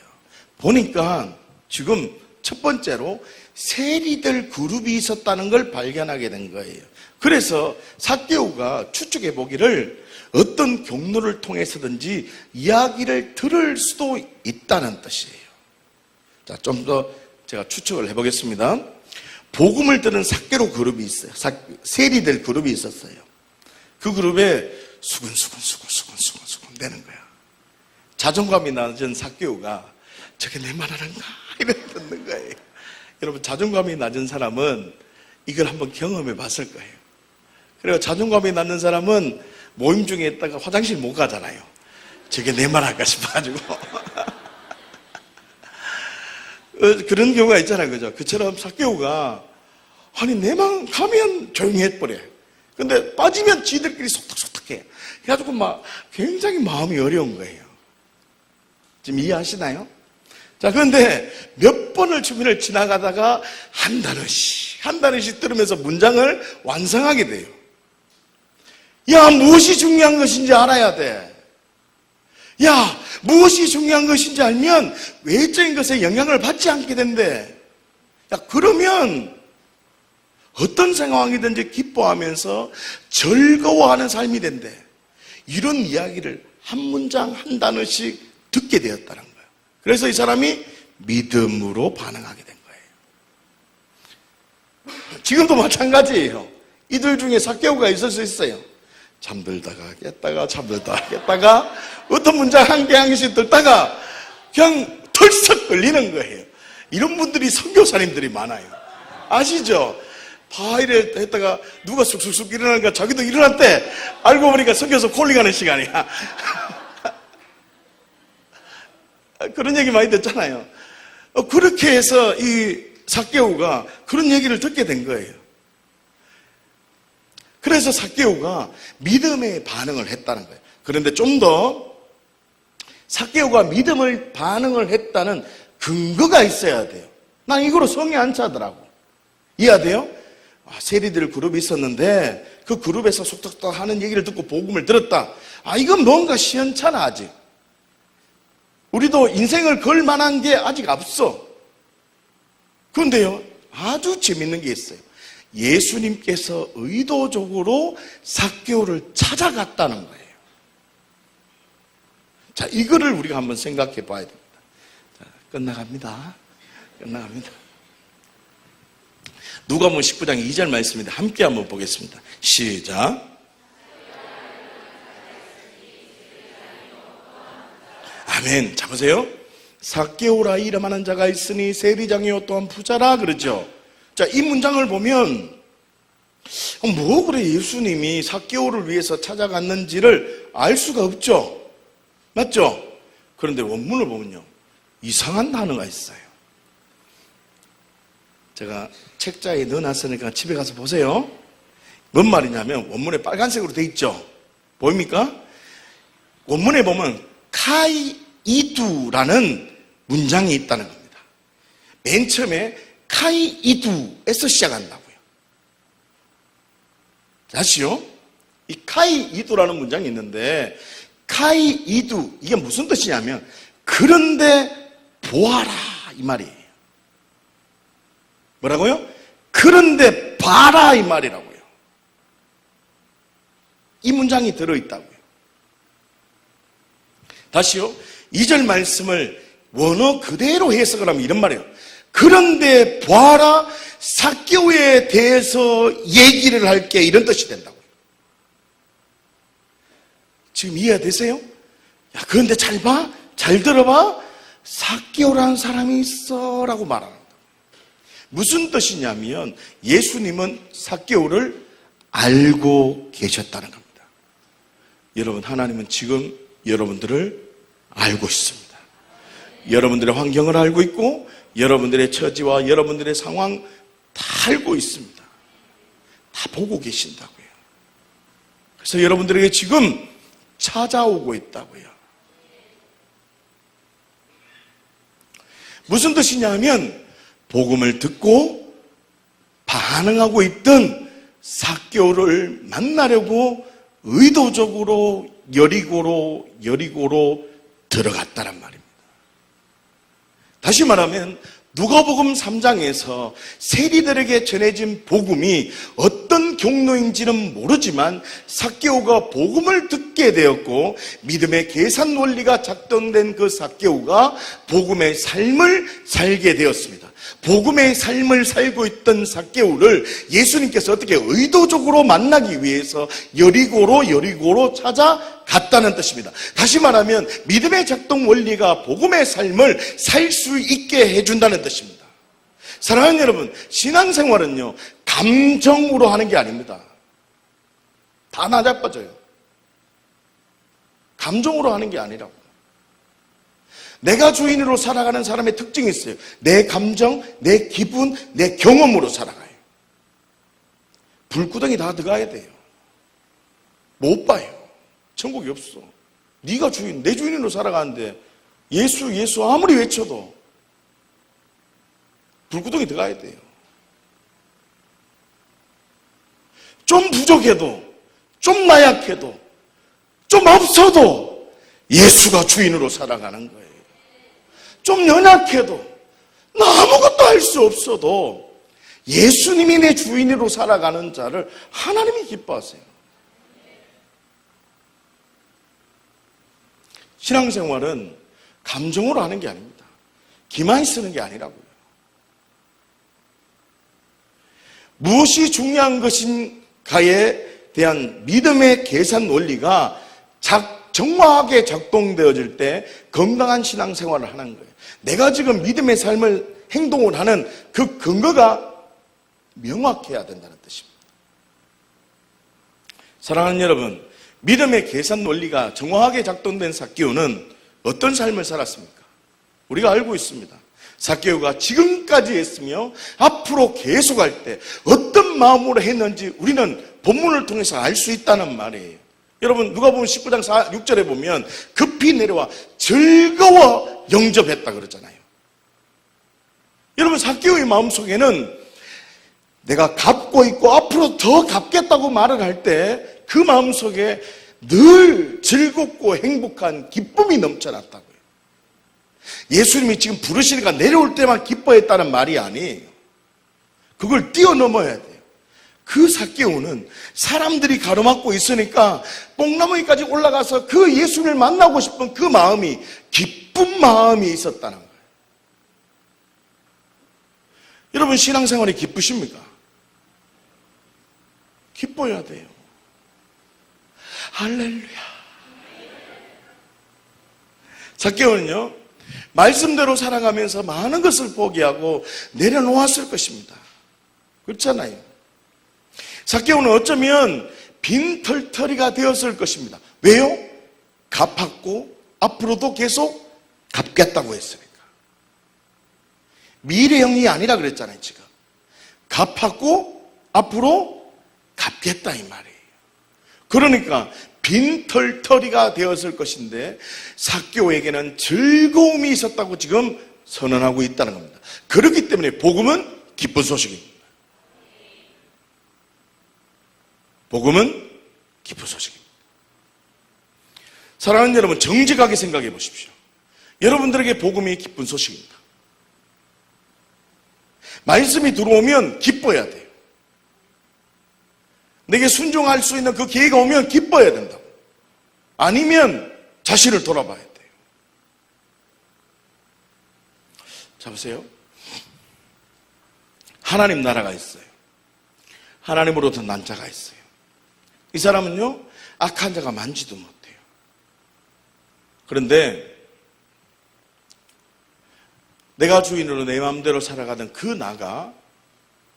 보니까 지금 첫 번째로 세리들 그룹이 있었다는 걸 발견하게 된 거예요. 그래서 삭개오가 추측해 보기를 어떤 경로를 통해서든지 이야기를 들을 수도 있다는 뜻이에요. 자, 좀 더 제가 추측을 해보겠습니다. 복음을 들은 삭개오 그룹이 있어요. 세리들 그룹이 있었어요. 그 그룹에 수근수근 되는 거야. 자존감이 낮은 삭개오가 저게 내 말 하는가? 이래 듣는 거예요. 여러분, 자존감이 낮은 사람은 이걸 한번 경험해 봤을 거예요. 그리고 자존감이 낮은 사람은 모임 중에 있다가 화장실 못 가잖아요. 저게 내 말 할까 싶어가지고. 그런 경우가 있잖아요. 그죠? 그처럼 삭개오가 아니, 내 말 가면 조용히 해버려. 근데 빠지면 지들끼리 속닥속닥해. 그래가지고 막 굉장히 마음이 어려운 거예요. 지금 이해하시나요? 자, 그런데 몇 번을 주변을 지나가다가 한 단어씩 들으면서 문장을 완성하게 돼요. 야, 무엇이 중요한 것인지 알아야 돼. 야, 무엇이 중요한 것인지 알면 외적인 것에 영향을 받지 않게 된대. 야, 그러면 어떤 상황이든지 기뻐하면서 즐거워하는 삶이 된대. 이런 이야기를 한 문장 한 단어씩 듣게 되었다는 거예요. 그래서 이 사람이 믿음으로 반응하게 된 거예요. 지금도 마찬가지예요. 이들 중에 삭개오가 있을 수 있어요. 잠들다가 깼다가 어떤 문장 한 개 한 개씩 듣다가 그냥 털썩 걸리는 거예요. 이런 분들이 선교사님들이 많아요. 아시죠? 다 이래 했다가 누가 쑥쑥쑥 일어나니까 자기도 일어났대. 알고 보니까 선교사 콜링하는 시간이야. 그런 얘기 많이 듣잖아요. 그렇게 해서 이 삭개오가 그런 얘기를 듣게 된 거예요. 그래서 삭개오가 믿음의 반응을 했다는 거예요. 그런데 좀 더 삭개오가 믿음을 반응을 했다는 근거가 있어야 돼요. 난 이거로 성이 안 차더라고. 이해돼요? 세리들 그룹이 있었는데 그 그룹에서 속닥닥 하는 얘기를 듣고 복음을 들었다. 이건 뭔가 시원찮아 아직. 우리도 인생을 걸 만한 게 아직 없어. 그런데요, 아주 재밌는 게 있어요. 예수님께서 의도적으로 삭개오를 찾아갔다는 거예요. 자, 이거를 우리가 한번 생각해 봐야 됩니다. 자, 끝나갑니다. 누가복음 19장 2절 말씀입니다. 함께 한번 보겠습니다. 시작. 아멘. 자, 보세요. 삭개오라 이름하는 자가 있으니 세리장이요 또한 부자라 그러죠. 자, 이 문장을 보면 뭐 그래 예수님이 삭개오를 위해서 찾아갔는지를 알 수가 없죠. 맞죠? 그런데 원문을 보면요, 이상한 단어가 있어요. 제가 책자에 넣어놨으니까 집에 가서 보세요. 뭔 말이냐면 원문에 빨간색으로 돼 있죠. 보입니까? 원문에 보면 카이이두라는 문장이 있다는 겁니다. 맨 처음에 카이이두에서 시작한다고요. 다시요. 이 카이이두라는 문장이 있는데 카이이두 이게 무슨 뜻이냐면 그런데 보아라 이 말이에요. 뭐라고요? 그런데 봐라 이 말이라고요. 이 문장이 들어있다고요. 다시요. 2절 말씀을 원어 그대로 해석을 하면 이런 말이에요. 그런데 봐라 삭개오에 대해서 얘기를 할게 이런 뜻이 된다고요. 지금 이해되세요? 야, 그런데 잘 봐, 잘 들어봐. 삭개오라는 사람이 있어 라고 말합니다. 무슨 뜻이냐면 예수님은 삭개오를 알고 계셨다는 겁니다. 여러분, 하나님은 지금 여러분들을 알고 있습니다. 여러분들의 환경을 알고 있고 여러분들의 처지와 여러분들의 상황 다 알고 있습니다. 다 보고 계신다고요. 그래서 여러분들에게 지금 찾아오고 있다고요. 무슨 뜻이냐면 복음을 듣고 반응하고 있던 삭개오를 만나려고 의도적으로 여리고로 들어갔다란 말입니다. 다시 말하면 누가복음 3장에서 세리들에게 전해진 복음이 어떤 경로인지는 모르지만 삭개오가 복음을 듣게 되었고 믿음의 계산 원리가 작동된 그 삭개오가 복음의 삶을 살게 되었습니다. 복음의 삶을 살고 있던 삭개오를 예수님께서 어떻게 의도적으로 만나기 위해서 여리고로 찾아갔다는 뜻입니다. 다시 말하면 믿음의 작동 원리가 복음의 삶을 살 수 있게 해준다는 뜻입니다. 사랑하는 여러분, 신앙생활은요 감정으로 하는 게 아닙니다. 다 나자빠져요. 감정으로 하는 게 아니라고. 내가 주인으로 살아가는 사람의 특징이 있어요. 내 감정, 내 기분, 내 경험으로 살아가요. 불구덩이 다 들어가야 돼요. 못 봐요. 천국이 없어. 네가 주인, 내 주인으로 살아가는데 예수 아무리 외쳐도 불구덩이 들어가야 돼요. 좀 부족해도, 좀 나약해도, 좀 없어도 예수가 주인으로 살아가는 거예요. 좀 연약해도, 나 아무것도 할 수 없어도 예수님이 내 주인으로 살아가는 자를 하나님이 기뻐하세요. 신앙생활은 감정으로 하는 게 아닙니다. 기만히 쓰는 게 아니라고요. 무엇이 중요한 것인가에 대한 믿음의 계산 원리가 정확하게 작동되어질 때 건강한 신앙생활을 하는 거예요. 내가 지금 믿음의 삶을 행동을 하는 그 근거가 명확해야 된다는 뜻입니다. 사랑하는 여러분, 믿음의 계산 원리가 정확하게 작동된 삭개오는 어떤 삶을 살았습니까? 우리가 알고 있습니다. 삭개오가 지금까지 했으며 앞으로 계속할 때 어떤 마음으로 했는지 우리는 본문을 통해서 알 수 있다는 말이에요. 여러분, 누가복음 19장 6절에 보면 급히 내려와 즐거워 영접했다 그러잖아요. 여러분, 삭개오의 마음속에는 내가 갚고 있고 앞으로 더 갚겠다고 말을 할 때 그 마음속에 늘 즐겁고 행복한 기쁨이 넘쳐났다고요. 예수님이 지금 부르시니까 내려올 때만 기뻐했다는 말이 아니에요. 그걸 뛰어넘어야 돼요. 그 삭개오는 사람들이 가로막고 있으니까 뽕나무에까지 올라가서 그 예수님을 만나고 싶은 그 마음이, 기쁜 마음이 있었다는 거예요. 여러분, 신앙생활이 기쁘십니까? 기뻐야 돼요. 할렐루야. 삭개오는요 말씀대로 살아가면서 많은 것을 포기하고 내려놓았을 것입니다. 그렇잖아요. 삭개오는 어쩌면 빈털터리가 되었을 것입니다. 왜요? 갚았고 앞으로도 계속 갚겠다고 했으니까. 미래형이 아니라 그랬잖아요. 지금 갚았고 앞으로 갚겠다 이 말이에요. 그러니까 빈털터리가 되었을 것인데 삭개오에게는 즐거움이 있었다고 지금 선언하고 있다는 겁니다. 그렇기 때문에 복음은 기쁜 소식입니다. 복음은 기쁜 소식입니다. 사랑하는 여러분, 정직하게 생각해 보십시오. 여러분들에게 복음이 기쁜 소식입니다. 말씀이 들어오면 기뻐야 돼요. 내게 순종할 수 있는 그 기회가 오면 기뻐야 된다고. 아니면 자신을 돌아봐야 돼요. 자, 보세요. 하나님 나라가 있어요. 하나님으로부터 난 자가 있어요. 이 사람은요, 악한 자가 만지도 못해요. 그런데 내가 주인으로 내 마음대로 살아가던 그 나가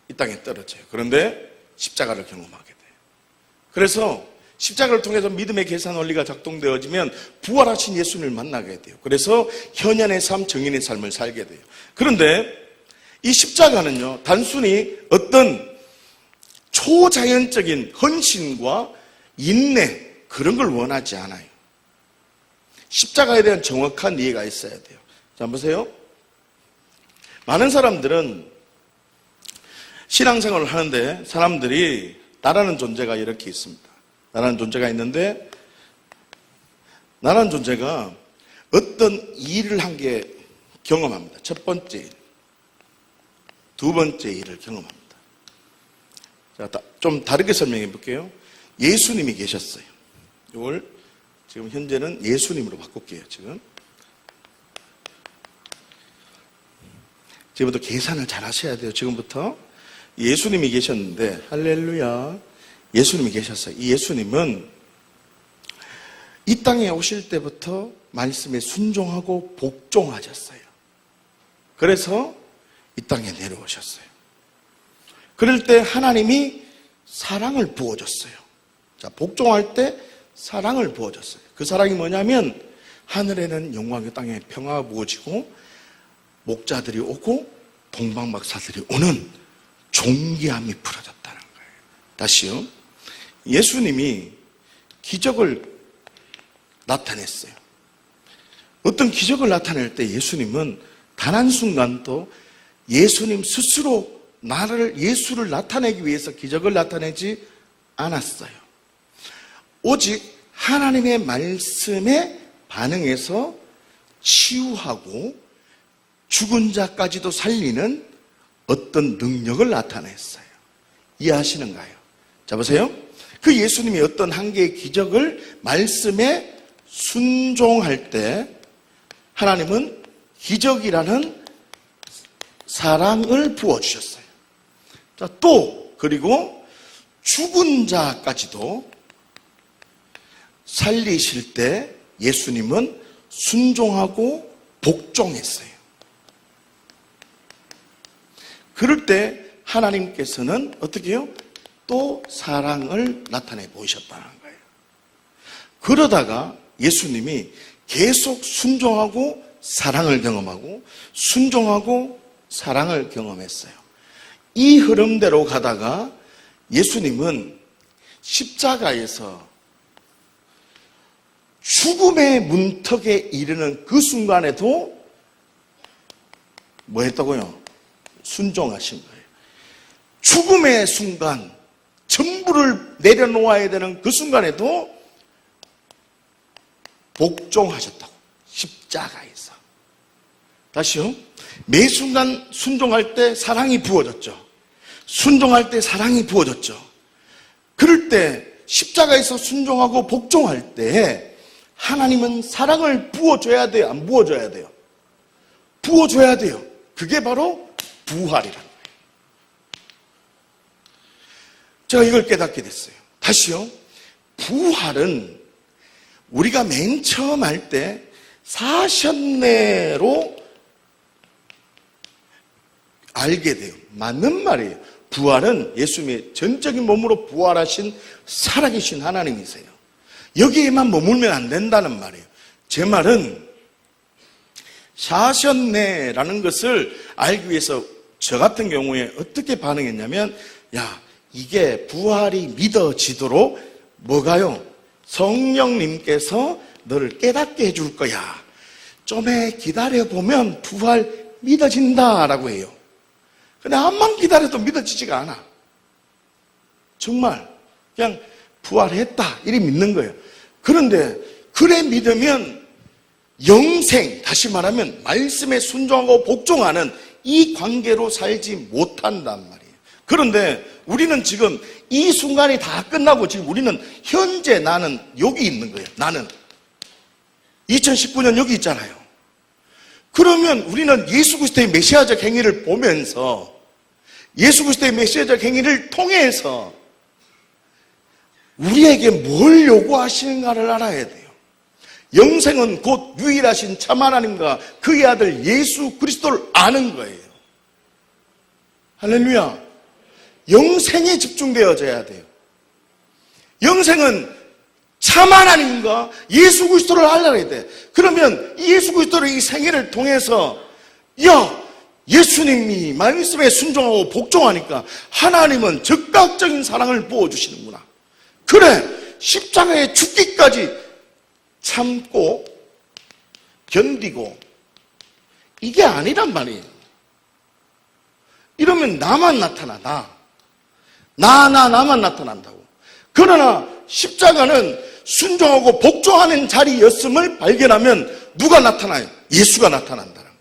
이 땅에 떨어져요. 그런데 십자가를 경험하게 돼요. 그래서 십자가를 통해서 믿음의 계산 원리가 작동되어지면 부활하신 예수님을 만나게 돼요. 그래서 현현의 삶, 정인의 삶을 살게 돼요. 그런데 이 십자가는요, 단순히 어떤 초자연적인 헌신과 인내, 그런 걸 원하지 않아요. 십자가에 대한 정확한 이해가 있어야 돼요. 자, 보세요. 많은 사람들은 신앙생활을 하는데 사람들이 나라는 존재가 이렇게 있습니다. 나라는 존재가 있는데 나라는 존재가 어떤 일을 한 게 경험합니다. 첫 번째 일, 두 번째 일을 경험합니다. 자, 좀 다르게 설명해 볼게요. 예수님이 계셨어요. 이걸 지금 현재는 예수님으로 바꿀게요. 지금부터 계산을 잘 하셔야 돼요. 지금부터 예수님이 계셨는데, 할렐루야, 예수님이 계셨어요. 이 예수님은 이 땅에 오실 때부터 말씀에 순종하고 복종하셨어요. 그래서 이 땅에 내려오셨어요. 그럴 때 하나님이 사랑을 부어줬어요. 자, 복종할 때 사랑을 부어줬어요. 그 사랑이 뭐냐면 하늘에는 영광의 땅에 평화가 부어지고 목자들이 오고 동방박사들이 오는 존귀함이 풀어졌다는 거예요. 다시요. 예수님이 기적을 나타냈어요. 어떤 기적을 나타낼 때 예수님은 단 한순간도 예수님 스스로 예수를 나타내기 위해서 기적을 나타내지 않았어요. 오직 하나님의 말씀에 반응해서 치유하고 죽은 자까지도 살리는 어떤 능력을 나타냈어요. 이해하시는가요? 자, 보세요. 그 예수님이 어떤 한 개의 기적을 말씀에 순종할 때 하나님은 기적이라는 사랑을 부어주셨어요. 자, 또 그리고 죽은 자까지도 살리실 때 예수님은 순종하고 복종했어요. 그럴 때 하나님께서는 어떻게 해요? 또 사랑을 나타내 보이셨다는 거예요. 그러다가 예수님이 계속 순종하고 사랑을 경험하고 순종하고 사랑을 경험했어요. 이 흐름대로 가다가 예수님은 십자가에서 죽음의 문턱에 이르는 그 순간에도 뭐 했다고요? 순종하신 거예요. 죽음의 순간, 전부를 내려놓아야 되는 그 순간에도 복종하셨다고. 십자가에서. 다시요. 매 순간 순종할 때 사랑이 부어졌죠. 순종할 때 사랑이 부어졌죠. 그럴 때 십자가에서 순종하고 복종할 때 하나님은 사랑을 부어줘야 돼요? 안 부어줘야 돼요? 부어줘야 돼요. 그게 바로 부활이라는 거예요. 제가 이걸 깨닫게 됐어요. 다시요. 부활은 우리가 맨 처음 할 때 사셨네로 알게 돼요. 맞는 말이에요. 부활은 예수님의 전적인 몸으로 부활하신 살아계신 하나님이세요. 여기에만 머물면 안 된다는 말이에요. 제 말은 사셨네라는 것을 알기 위해서 저 같은 경우에 어떻게 반응했냐면, 야, 이게 부활이 믿어지도록 뭐가요? 성령님께서 너를 깨닫게 해줄 거야. 좀에 기다려보면 부활 믿어진다라고 해요. 근데 암만 기다려도 믿어지지가 않아. 정말 그냥 부활했다 이렇게 믿는 거예요. 그런데 그래 믿으면 영생, 다시 말하면 말씀에 순종하고 복종하는 이 관계로 살지 못한단 말이에요. 그런데 우리는 지금 이 순간이 다 끝나고 지금 우리는 현재 나는 여기 있는 거예요. 나는 2019년 여기 있잖아요. 그러면 우리는 예수 그리스도의 메시아적 행위를 보면서 예수 그리스도의 메시아적 행위를 통해서 우리에게 뭘 요구하시는가를 알아야 돼요. 영생은 곧 유일하신 참 하나님과 그의 아들 예수 그리스도를 아는 거예요. 할렐루야. 영생에 집중되어져야 돼요. 영생은 참 하나님과 예수 그리스도를 알아야 돼. 그러면 예수 그리스도의 이 생애를 통해서 야, 예수님이 말씀에 순종하고 복종하니까 하나님은 즉각적인 사랑을 부어주시는구나. 그래, 십자가에 죽기까지 참고 견디고 이게 아니란 말이에요. 이러면 나만 나타나. 나만 나타난다고. 그러나 십자가는 순종하고 복종하는 자리였음을 발견하면 누가 나타나요? 예수가 나타난다는 거예요.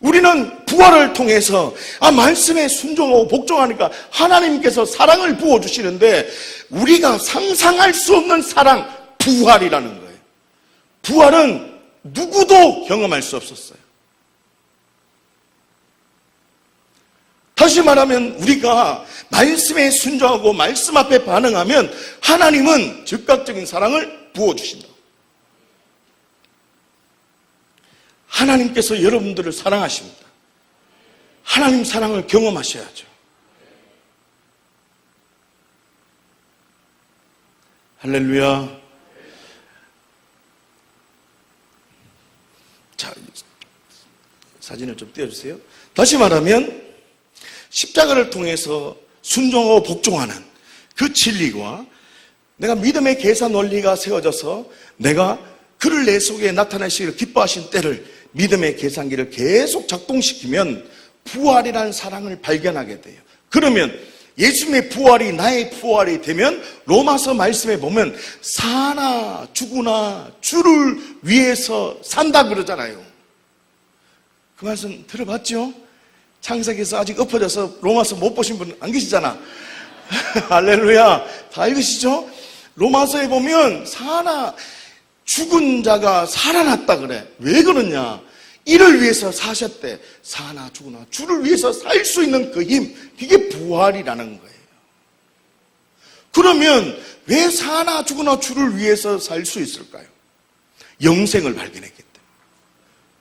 우리는 부활을 통해서 말씀에 순종하고 복종하니까 하나님께서 사랑을 부어주시는데 우리가 상상할 수 없는 사랑, 부활이라는 거예요. 부활은 누구도 경험할 수 없었어요. 다시 말하면 우리가 말씀에 순종하고 말씀 앞에 반응하면 하나님은 즉각적인 사랑을 부어주신다. 하나님께서 여러분들을 사랑하십니다. 하나님 사랑을 경험하셔야죠. 할렐루야. 자, 사진을 좀 띄워주세요. 다시 말하면 십자가를 통해서 순종하고 복종하는 그 진리와 내가 믿음의 계산 원리가 세워져서 내가 그를 내 속에 나타내시기를 기뻐하신 때를 믿음의 계산기를 계속 작동시키면 부활이라는 사랑을 발견하게 돼요. 그러면 예수님의 부활이 나의 부활이 되면 로마서 말씀에 보면 사나 죽으나 주를 위해서 산다 그러잖아요. 그 말씀 들어봤죠? 창세기에서 아직 엎어져서 로마서 못 보신 분 안 계시잖아. 할렐루야. 다 읽으시죠? 로마서에 보면 사나 죽은 자가 살아났다 그래. 왜 그러냐? 이를 위해서 사셨대. 사나 죽으나 주를 위해서 살 수 있는 그 힘, 그게 부활이라는 거예요. 그러면 왜 사나 죽으나 주를 위해서 살 수 있을까요? 영생을 발견했기 때문에.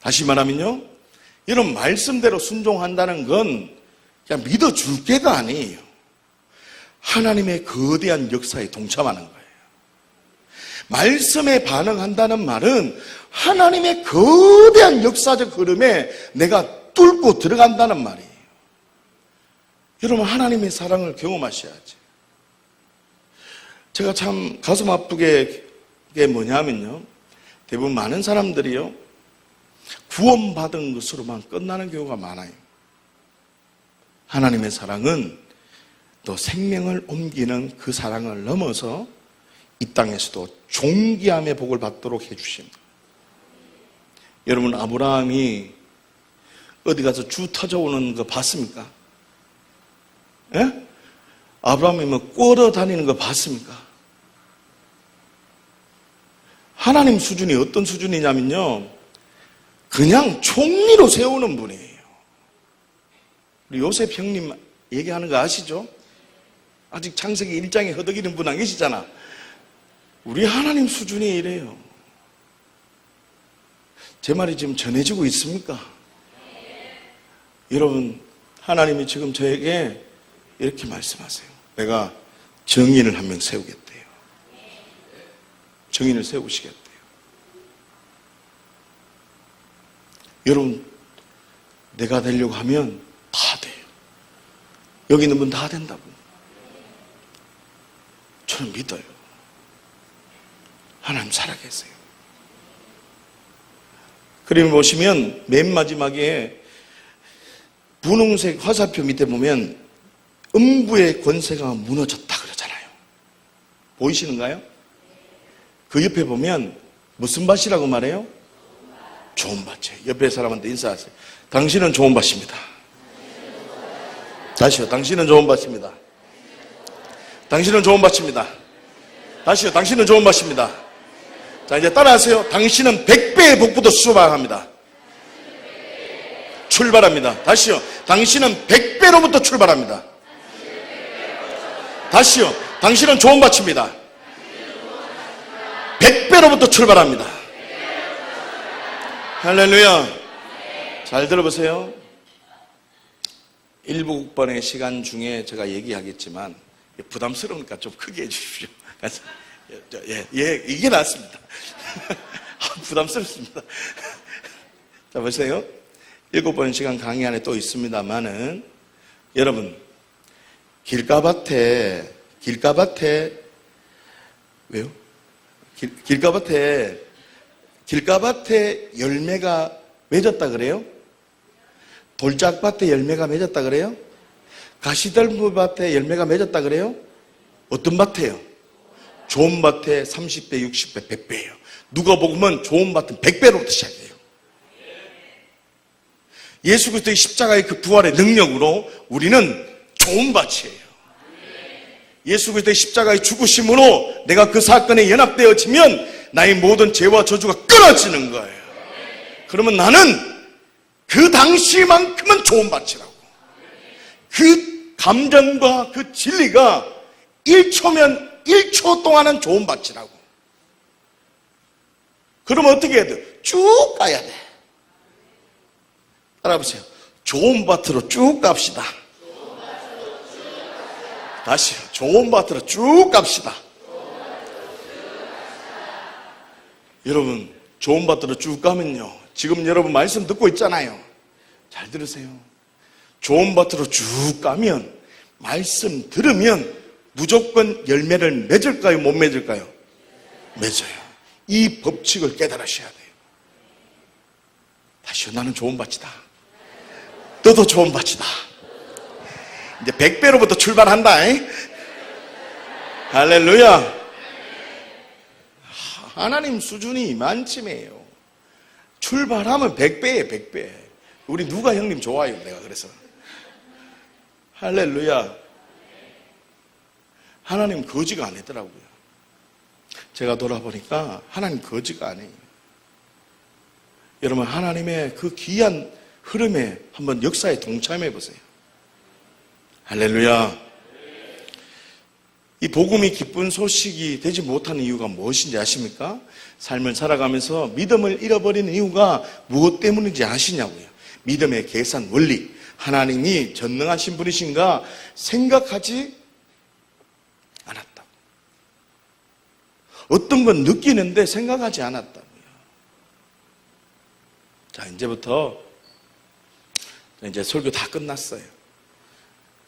다시 말하면요, 이런 말씀대로 순종한다는 건 그냥 믿어줄 게가 아니에요. 하나님의 거대한 역사에 동참하는 거예요. 말씀에 반응한다는 말은 하나님의 거대한 역사적 흐름에 내가 뚫고 들어간다는 말이에요. 여러분, 하나님의 사랑을 경험하셔야지. 제가 참 가슴 아프게 게 뭐냐면요, 대부분 많은 사람들이요, 구원받은 것으로만 끝나는 경우가 많아요. 하나님의 사랑은 또 생명을 옮기는 그 사랑을 넘어서 이 땅에서도 존귀함의 복을 받도록 해주십니다. 여러분, 아브라함이 어디 가서 주 터져오는 거 봤습니까? 예? 아브라함이 뭐 꿇어 다니는 거 봤습니까? 하나님 수준이 어떤 수준이냐면요, 그냥 총리로 세우는 분이에요. 우리 요셉 형님 얘기하는 거 아시죠? 아직 창세기 1장에 허덕이는 분 안 계시잖아. 우리 하나님 수준이 이래요. 제 말이 지금 전해지고 있습니까? 여러분, 하나님이 지금 저에게 이렇게 말씀하세요. 내가 정인을 한 명 세우겠대요. 정인을 세우시겠대요. 여러분, 내가 되려고 하면 다 돼요. 여기 있는 분 다 된다고. 저는 믿어요. 하나님 살아계세요. 그림 보시면 맨 마지막에 분홍색 화살표 밑에 보면 음부의 권세가 무너졌다 그러잖아요. 보이시는가요? 그 옆에 보면 무슨 밭이라고 말해요? 좋은 밭이에요. 옆에 사람한테 인사하세요. 당신은 좋은 밭입니다. 다시요. 당신은 좋은 밭입니다. 당신은 좋은 밭입니다. 다시요. 당신은 좋은 밭입니다. 자, 이제 따라하세요. 당신은 100배의 복부도 출발합니다. 출발합니다. 다시요. 당신은 100배로부터 출발합니다. 다시요. 당신은 좋은 밭입니다. 100배로부터 출발합니다. 할렐루야. 잘 들어보세요. 일부 국번의 시간 중에 제가 얘기하겠지만 부담스러우니까 좀 크게 해주십시오. 이게 낫습니다. 부담스럽습니다. 자, 보세요. 7번 시간 강의 안에 또 있습니다만은 여러분, 길가밭에 왜요? 길가밭에 열매가 맺었다 그래요? 돌짝밭에 열매가 맺었다 그래요? 가시들무밭에 열매가 맺었다 그래요? 어떤 밭에요? 좋은 밭에 30배, 60배, 100배예요. 누가복음은 좋은 밭은 100배로부터 시작해요. 예수 그리스도의 십자가의 그 부활의 능력으로 우리는 좋은 밭이에요. 예수 그리스도의 십자가의 죽으심으로 내가 그 사건에 연합되어지면 나의 모든 죄와 저주가 끊어지는 거예요. 그러면 나는 그 당시만큼은 좋은 밭이라고. 그 감정과 그 진리가 1초면 1초 동안은 좋은 밭이라고. 그러면 어떻게 해야 돼요? 쭉 가야 돼. 따라보세요. 좋은 밭으로 쭉 갑시다. 다시요. 좋은 밭으로 쭉 갑시다. 여러분, 좋은 밭으로 쭉 가면요. 지금 여러분 말씀 듣고 있잖아요. 잘 들으세요. 좋은 밭으로 쭉 가면 말씀 들으면 무조건 열매를 맺을까요? 못 맺을까요? 맺어요. 이 법칙을 깨달으셔야 돼요. 다시요. 나는 좋은 밭이다. 너도 좋은 밭이다. 이제 100배로부터 출발한다. 할렐루야. 하나님 수준이 이만쯤이에요. 출발하면 100배예요. 100배. 우리 누가 형님 좋아요. 내가 그래서 할렐루야. 하나님 거지가 아니더라고요. 제가 돌아보니까 하나님 거지가 아니에요. 여러분, 하나님의 그 귀한 흐름에 한번 역사에 동참해 보세요. 할렐루야. 이 복음이 기쁜 소식이 되지 못하는 이유가 무엇인지 아십니까? 삶을 살아가면서 믿음을 잃어버리는 이유가 무엇 때문인지 아시냐고요. 믿음의 계산 원리, 하나님이 전능하신 분이신가 생각하지 않았다고. 어떤 건 느끼는데 생각하지 않았다고요. 자, 이제부터 이제 설교 다 끝났어요.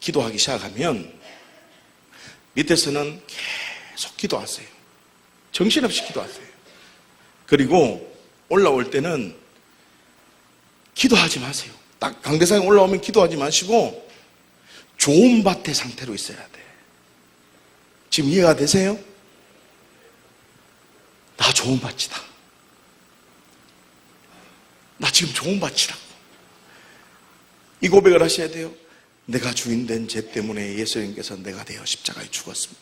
기도하기 시작하면 밑에서는 계속 기도하세요. 정신없이 기도하세요. 그리고 올라올 때는 기도하지 마세요. 딱 강대상에 올라오면 기도하지 마시고 좋은 밭의 상태로 있어야 돼. 지금 이해가 되세요? 나 좋은 밭이다. 나 지금 좋은 밭이라고. 이 고백을 하셔야 돼요. 내가 주인된 죄 때문에 예수님께서 내가 되어 십자가에 죽었습니다.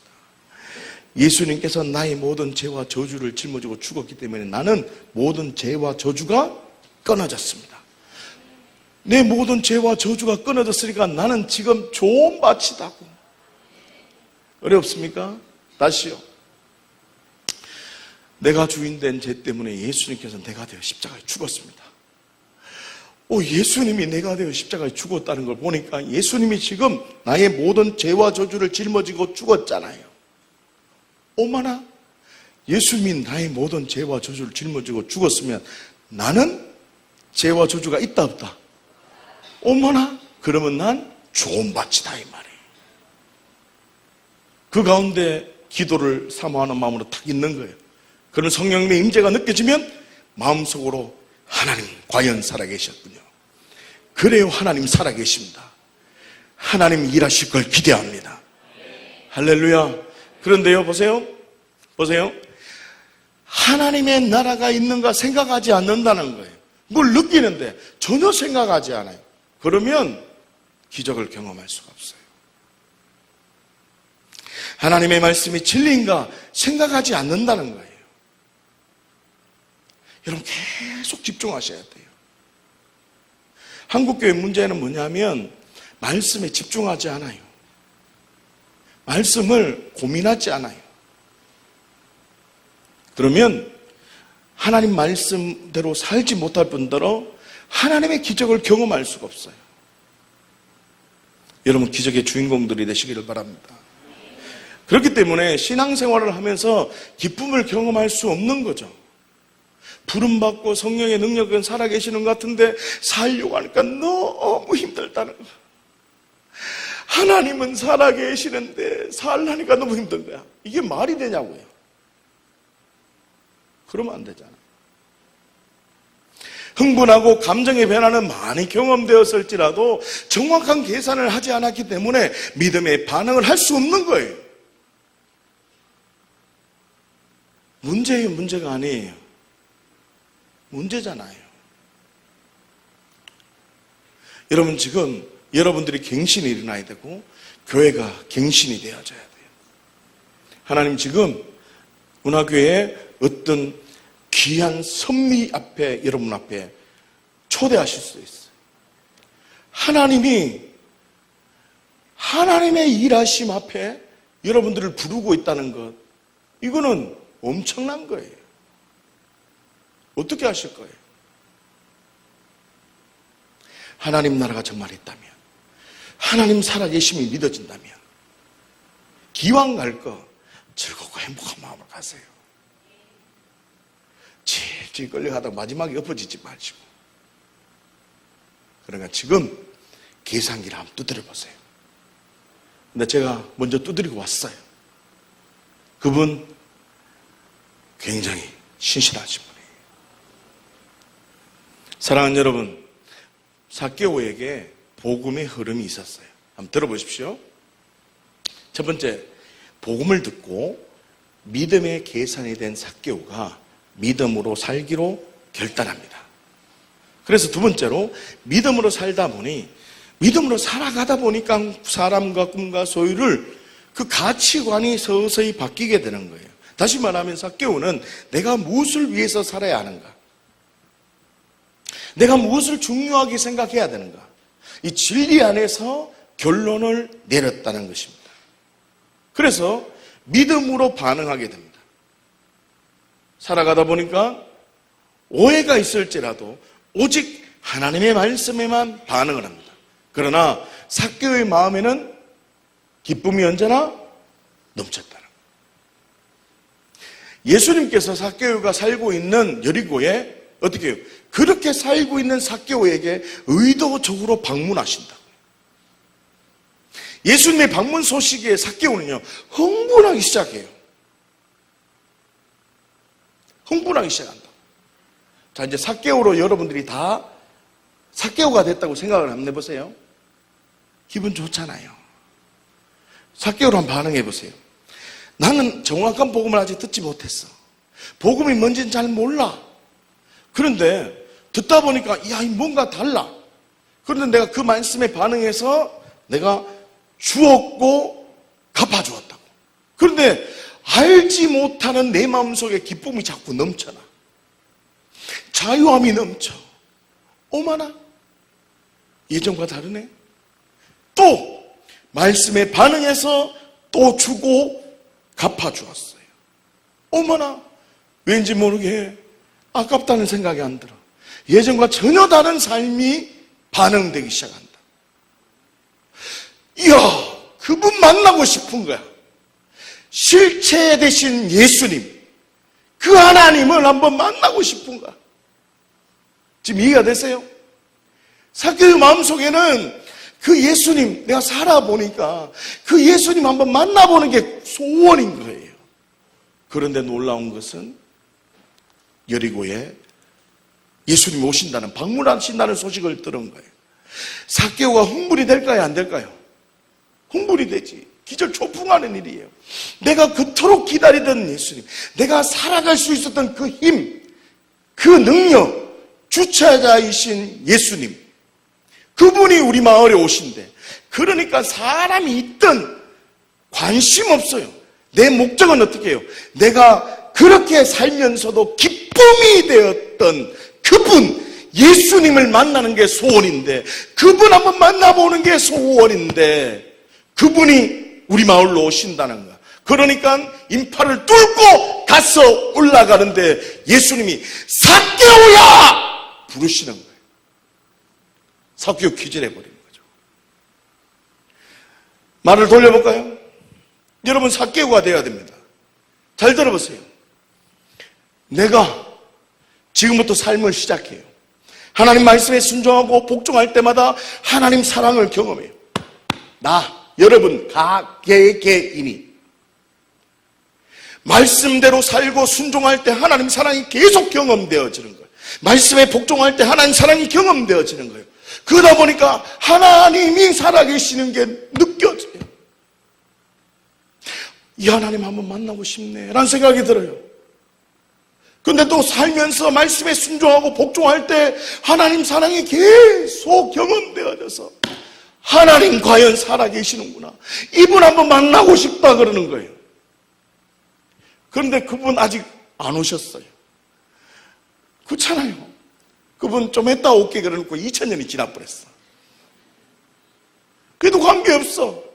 예수님께서 나의 모든 죄와 저주를 짊어지고 죽었기 때문에 나는 모든 죄와 저주가 끊어졌습니다. 내 모든 죄와 저주가 끊어졌으니까 나는 지금 좋은 밭이다고. 어렵습니까? 다시요. 내가 주인된 죄 때문에 예수님께서 내가 되어 십자가에 죽었습니다. 예수님이 내가 되어 십자가에 죽었다는 걸 보니까 예수님이 지금 나의 모든 죄와 저주를 짊어지고 죽었잖아요. 어머나, 예수님이 나의 모든 죄와 저주를 짊어지고 죽었으면 나는 죄와 저주가 있다 없다? 어머나, 그러면 난 좋은 밭이다 이 말이에요. 그 가운데 기도를 사모하는 마음으로 딱 있는 거예요. 그런 성령님의 임재가 느껴지면 마음속으로 하나님 과연 살아계셨군요. 그래요, 하나님 살아계십니다. 하나님 일하실 걸 기대합니다. 할렐루야. 그런데요, 보세요. 하나님의 나라가 있는가 생각하지 않는다는 거예요. 뭘 느끼는데 전혀 생각하지 않아요. 그러면 기적을 경험할 수가 없어요. 하나님의 말씀이 진리인가 생각하지 않는다는 거예요. 여러분 계속 집중하셔야 돼요. 한국교회 문제는 뭐냐면 말씀에 집중하지 않아요. 말씀을 고민하지 않아요. 그러면 하나님 말씀대로 살지 못할 뿐더러 하나님의 기적을 경험할 수가 없어요. 여러분 기적의 주인공들이 되시기를 바랍니다. 그렇기 때문에 신앙생활을 하면서 기쁨을 경험할 수 없는 거죠. 부름받고 성령의 능력은 살아계시는 것 같은데 살려고 하니까 너무 힘들다는 거야. 하나님은 살아계시는데 살라니까 너무 힘든 거야. 이게 말이 되냐고요. 그러면 안 되잖아. 흥분하고 감정의 변화는 많이 경험되었을지라도 정확한 계산을 하지 않았기 때문에 믿음의 반응을 할 수 없는 거예요. 문제예요, 문제가 아니에요. 문제잖아요. 여러분 지금 여러분들이 갱신이 일어나야 되고 교회가 갱신이 되어져야 돼요. 하나님 지금 운하교회에 어떤 귀한 섭리 앞에 여러분 앞에 초대하실 수 있어요. 하나님이 하나님의 일하심 앞에 여러분들을 부르고 있다는 것, 이거는 엄청난 거예요. 어떻게 하실 거예요? 하나님 나라가 정말 있다면, 하나님 살아계심이 믿어진다면 기왕 갈 거 즐겁고 행복한 마음으로 가세요. 질질 끌려가다가 마지막에 엎어지지 마시고. 그러니까 지금 계산기를 한번 두드려 보세요. 근데 제가 먼저 두드리고 왔어요. 그분 굉장히 신실하신 분이에요. 사랑하는 여러분, 삭개오에게 복음의 흐름이 있었어요. 한번 들어보십시오. 첫 번째, 복음을 듣고 믿음의 계산이 된 삭개오가 믿음으로 살기로 결단합니다. 그래서 두 번째로 믿음으로 살다 보니, 믿음으로 살아가다 보니까 사람과 꿈과 소유를 그 가치관이 서서히 바뀌게 되는 거예요. 다시 말하면 삭개오는 내가 무엇을 위해서 살아야 하는가? 내가 무엇을 중요하게 생각해야 되는가? 이 진리 안에서 결론을 내렸다는 것입니다. 그래서 믿음으로 반응하게 됩니다. 살아가다 보니까 오해가 있을지라도 오직 하나님의 말씀에만 반응을 합니다. 그러나 삭개오의 마음에는 기쁨이 언제나 넘쳤다는 거예요. 예수님께서 삭개오가 살고 있는 여리고에 어떻게 해요? 그렇게 살고 있는 삭개오에게 의도적으로 방문하신다고요. 예수님의 방문 소식에 삭개오는요 흥분하기 시작해요. 흥분하기 시작한다. 자, 이제 삭개오로 여러분들이 다 삭개오가 됐다고 생각을 한번 해보세요. 기분 좋잖아요. 삭개오로 한번 반응해 보세요. 나는 정확한 복음을 아직 듣지 못했어. 복음이 뭔지는 잘 몰라. 그런데 듣다 보니까 야, 뭔가 달라. 그런데 내가 그 말씀에 반응해서 내가 주었고 갚아주었다고. 그런데 알지 못하는 내 마음속에 기쁨이 자꾸 넘쳐나. 자유함이 넘쳐. 어머나, 예전과 다르네. 또 말씀에 반응해서 또 주고 갚아주었어요. 어머나, 왠지 모르게 아깝다는 생각이 안 들어. 예전과 전혀 다른 삶이 반응되기 시작한다. 이야, 그분 만나고 싶은 거야. 실체 되신 예수님, 그 하나님을 한번 만나고 싶은 거야. 지금 이해가 되세요? 삭개오 마음속에는 그 예수님, 내가 살아보니까 그 예수님 한번 만나보는 게 소원인 거예요. 그런데 놀라운 것은 여리고에 예수님이 오신다는, 방문하신다는 소식을 들은 거예요. 삭개오가 흥분이 될까요? 안 될까요? 흥분이 되지. 기절초풍하는 일이에요. 내가 그토록 기다리던 예수님, 내가 살아갈 수 있었던 그 힘, 그 능력, 주체자이신 예수님, 그분이 우리 마을에 오신대. 그러니까 사람이 있든 관심 없어요. 내 목적은 어떻게 해요? 내가 그렇게 살면서도 기쁨이 되었던 그분, 예수님을 만나는 게 소원인데, 그분 한번 만나보는 게 소원인데, 그분이 우리 마을로 오신다는 거야. 그러니까 인파를 뚫고 가서 올라가는데 예수님이 삭개오야! 부르시는 거예요. 삭개오 기절해버리는 거죠. 말을 돌려볼까요? 여러분, 삭개오가 되어야 됩니다. 잘 들어보세요. 내가 지금부터 삶을 시작해요. 하나님 말씀에 순종하고 복종할 때마다 하나님 사랑을 경험해요. 여러분 개개인이 말씀대로 살고 순종할 때 하나님 사랑이 계속 경험되어지는 거예요. 말씀에 복종할 때 하나님 사랑이 경험되어지는 거예요. 그러다 보니까 하나님이 살아계시는 게 느껴져요. 이 하나님 한번 만나고 싶네 라는 생각이 들어요. 근데 또 살면서 말씀에 순종하고 복종할 때 하나님 사랑이 계속 경험되어져서 하나님 과연 살아계시는구나, 이분 한번 만나고 싶다 그러는 거예요. 그런데 그분 아직 안 오셨어요. 그렇잖아요. 그분 좀 했다 올게 그러놓고 2000년이 지나버렸어. 그래도 관계없어.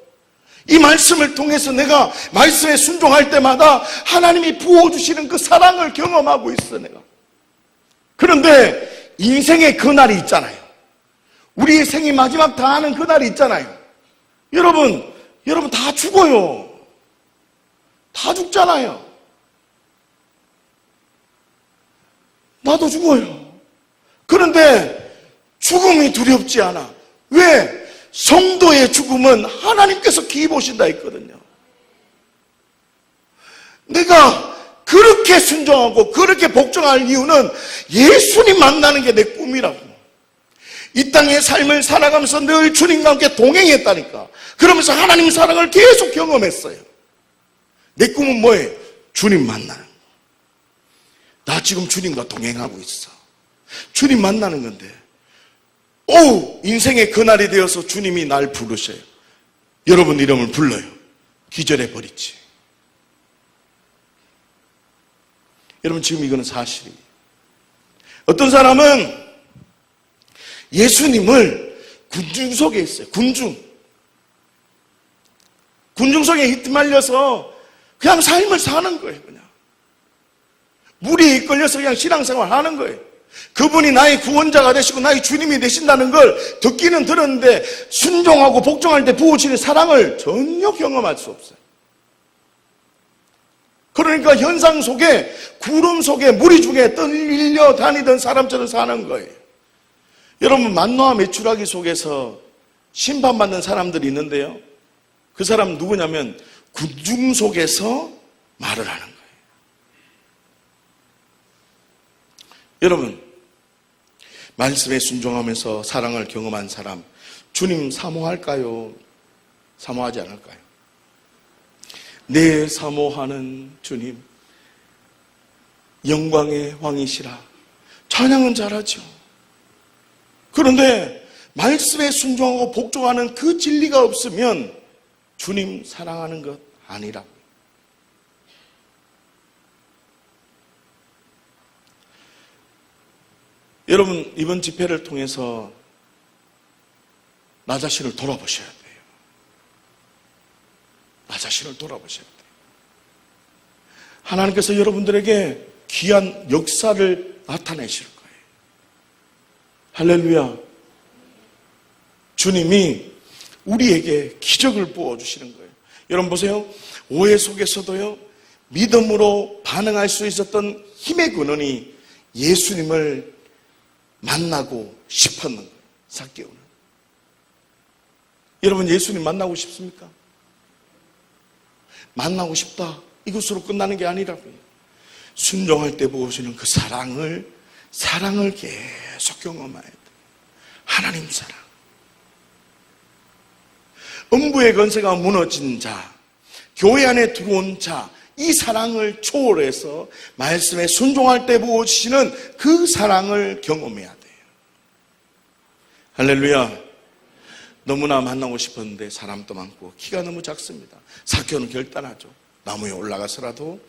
이 말씀을 통해서 내가 말씀에 순종할 때마다 하나님이 부어주시는 그 사랑을 경험하고 있어 내가. 그런데 인생의 그날이 있잖아요. 우리의 생이 마지막 다 하는 그날이 있잖아요. 여러분 다 죽어요. 다 죽잖아요. 나도 죽어요. 그런데 죽음이 두렵지 않아. 왜? 성도의 죽음은 하나님께서 기이 보신다 했거든요. 내가 그렇게 순종하고 그렇게 복종할 이유는 예수님 만나는 게 내 꿈이라고. 이 땅의 삶을 살아가면서 늘 주님과 함께 동행했다니까. 그러면서 하나님 사랑을 계속 경험했어요. 내 꿈은 뭐예요? 주님 만나는 거. 나 지금 주님과 동행하고 있어. 주님 만나는 건데, 인생의 그날이 되어서 주님이 날 부르셔요. 여러분 이름을 불러요. 기절해버리지. 여러분, 지금 이거는 사실이에요. 어떤 사람은 예수님을 군중 속에 있어요. 군중 속에 휘말려서 그냥 삶을 사는 거예요. 그냥 물이 이끌려서 그냥 신앙생활 하는 거예요. 그분이 나의 구원자가 되시고 나의 주님이 되신다는 걸 듣기는 들었는데 순종하고 복종할 때 부어지는 사랑을 전혀 경험할 수 없어요. 그러니까 현상 속에, 구름 속에, 무리 중에 떨려 다니던 사람처럼 사는 거예요. 여러분, 만노와 메추라기 속에서 심판받는 사람들이 있는데요, 그 사람은 누구냐면 군중 속에서 말을 하는 거예요. 여러분, 말씀에 순종하면서 사랑을 경험한 사람, 주님 사모할까요? 사모하지 않을까요? 내 사모하는 주님, 영광의 왕이시라. 찬양은 잘하죠. 그런데 말씀에 순종하고 복종하는 그 진리가 없으면 주님 사랑하는 것 아니라고. 여러분, 이번 집회를 통해서 나 자신을 돌아보셔야 돼요. 나 자신을 돌아보셔야 돼요. 하나님께서 여러분들에게 귀한 역사를 나타내실 거예요. 할렐루야. 주님이 우리에게 기적을 부어주시는 거예요. 여러분 보세요. 오해 속에서도요, 믿음으로 반응할 수 있었던 힘의 근원이 예수님을 만나고 싶었는 거예요. 삭개오는. 여러분 예수님 만나고 싶습니까? 만나고 싶다, 이것으로 끝나는 게 아니라고요. 순종할 때 보시는 그 사랑을 계속 경험해야 돼요. 하나님 사랑. 음부의 권세가 무너진 자, 교회 안에 들어온 자, 이 사랑을 초월해서 말씀에 순종할 때 부어주시는 그 사랑을 경험해야 돼요. 할렐루야. 너무나 만나고 싶었는데 사람도 많고 키가 너무 작습니다. 삭개오는 결단하죠. 나무에 올라가서라도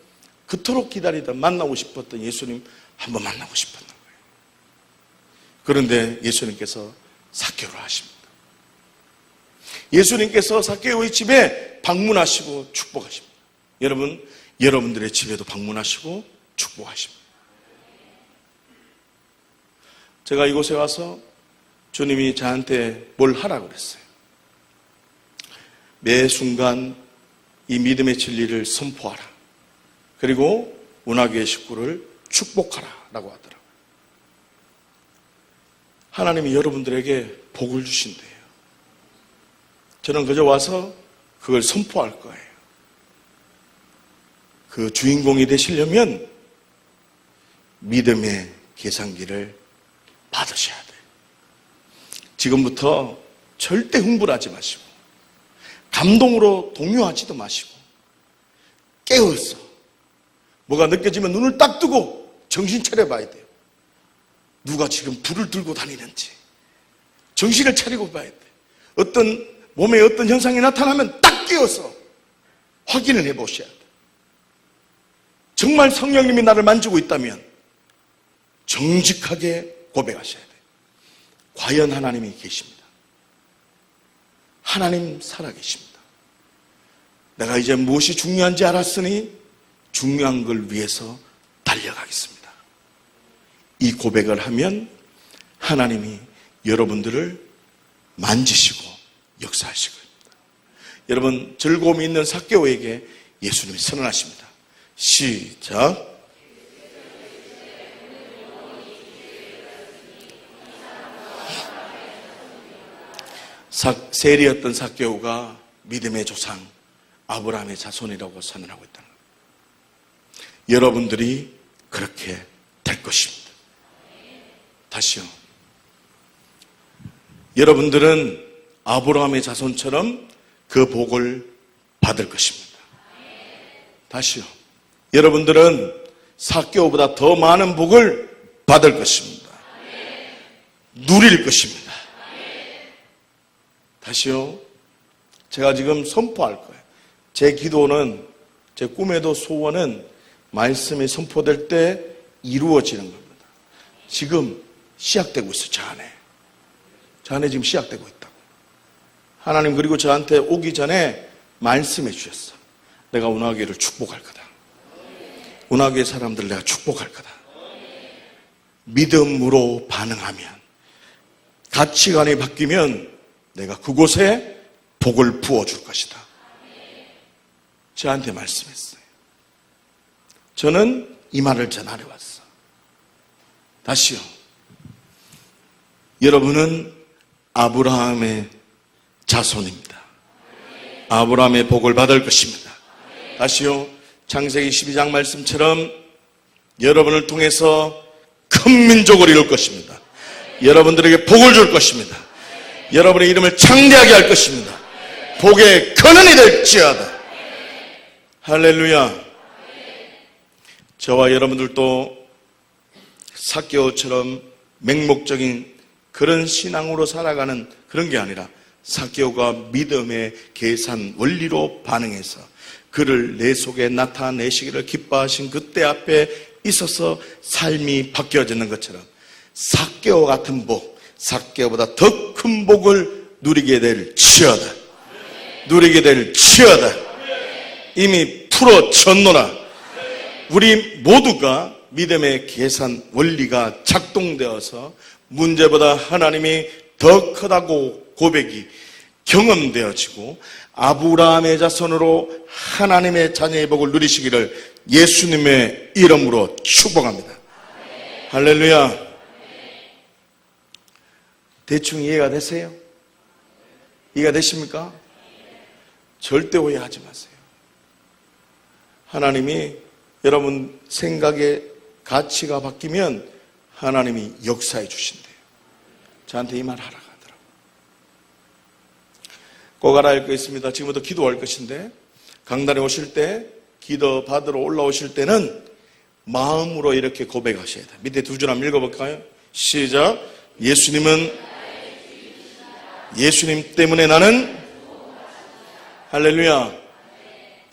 그토록 기다리던 만나고 싶었던 예수님 한번 만나고 싶었던 거예요. 그런데 예수님께서 삭개오를 하십니다. 예수님께서 삭개오의 집에 방문하시고 축복하십니다. 여러분들의 집에도 방문하시고 축복하십니다. 제가 이곳에 와서 주님이 저한테 뭘 하라고 그랬어요. 매 순간 이 믿음의 진리를 선포하라. 그리고 운하교회 식구를 축복하라 라고 하더라고요. 하나님이 여러분들에게 복을 주신대요. 저는 그저 와서 그걸 선포할 거예요. 그 주인공이 되시려면 믿음의 계산기를 받으셔야 돼요. 지금부터 절대 흥분하지 마시고 감동으로 동요하지도 마시고 깨어서 뭐가 느껴지면 눈을 딱 뜨고 정신 차려봐야 돼요. 누가 지금 불을 들고 다니는지 정신을 차리고 봐야 돼요. 몸에 어떤 현상이 나타나면 딱 깨어서 확인을 해보셔야 돼요. 정말 성령님이 나를 만지고 있다면 정직하게 고백하셔야 돼요. 과연 하나님이 계십니다. 하나님 살아계십니다. 내가 이제 무엇이 중요한지 알았으니 중요한 걸 위해서 달려가겠습니다. 이 고백을 하면 하나님이 여러분들을 만지시고 역사하실 겁니다. 여러분 즐거움이 있는 삭개오에게 예수님이 선언하십니다. 시작. 세리였던 삭개오가 믿음의 조상 아브라함의 자손이라고 선언하고 있다는 겁니다. 여러분들이 그렇게 될 것입니다. 다시요. 여러분들은 아브라함의 자손처럼 그 복을 받을 것입니다. 다시요. 여러분들은 삭개오보다 더 많은 복을 받을 것입니다. 누릴 것입니다. 다시요. 제가 지금 선포할 거예요. 제 기도는, 제 꿈에도 소원은 말씀이 선포될 때 이루어지는 겁니다. 지금 시작되고 있어요. 저 안에 지금 시작되고 있다고. 하나님 그리고 저한테 오기 전에 말씀해 주셨어. 내가 운하교회를 축복할 거다. 운하교회 사람들 내가 축복할 거다. 믿음으로 반응하면, 가치관이 바뀌면 내가 그곳에 복을 부어줄 것이다. 저한테 말씀했어요. 저는 이 말을 전하러 왔어. 다시요. 여러분은 아브라함의 자손입니다. 아브라함의 복을 받을 것입니다. 다시요. 창세기 12장 말씀처럼 여러분을 통해서 큰 민족을 이룰 것입니다. 여러분들에게 복을 줄 것입니다. 여러분의 이름을 창대하게 할 것입니다. 복의 근원이 될지어다. 할렐루야. 저와 여러분들도 삭개오처럼 맹목적인 그런 신앙으로 살아가는 그런 게 아니라 삭개오가 믿음의 계산 원리로 반응해서 그를 내 속에 나타내시기를 기뻐하신 그때 앞에 있어서 삶이 바뀌어지는 것처럼 삭개오 같은 복, 삭개오보다 더 큰 복을 누리게 될지어다. 누리게 될지어다. 이미 풀어졌노라. 우리 모두가 믿음의 계산 원리가 작동되어서 문제보다 하나님이 더 크다고 고백이 경험되어지고 아브라함의 자손으로 하나님의 자녀의 복을 누리시기를 예수님의 이름으로 축복합니다. 할렐루야. 대충 이해가 되세요? 이해가 되십니까? 절대 오해하지 마세요. 하나님이 여러분 생각의 가치가 바뀌면 하나님이 역사해 주신대요. 저한테 이 말 하라 하더라고요. 꼭 알아야 할 거 있습니다. 지금부터 기도할 것인데 강단에 오실 때 기도 받으러 올라오실 때는 마음으로 이렇게 고백하셔야 돼요. 밑에 두 줄 한번 읽어볼까요? 시작. 예수님 때문에 나는 할렐루야.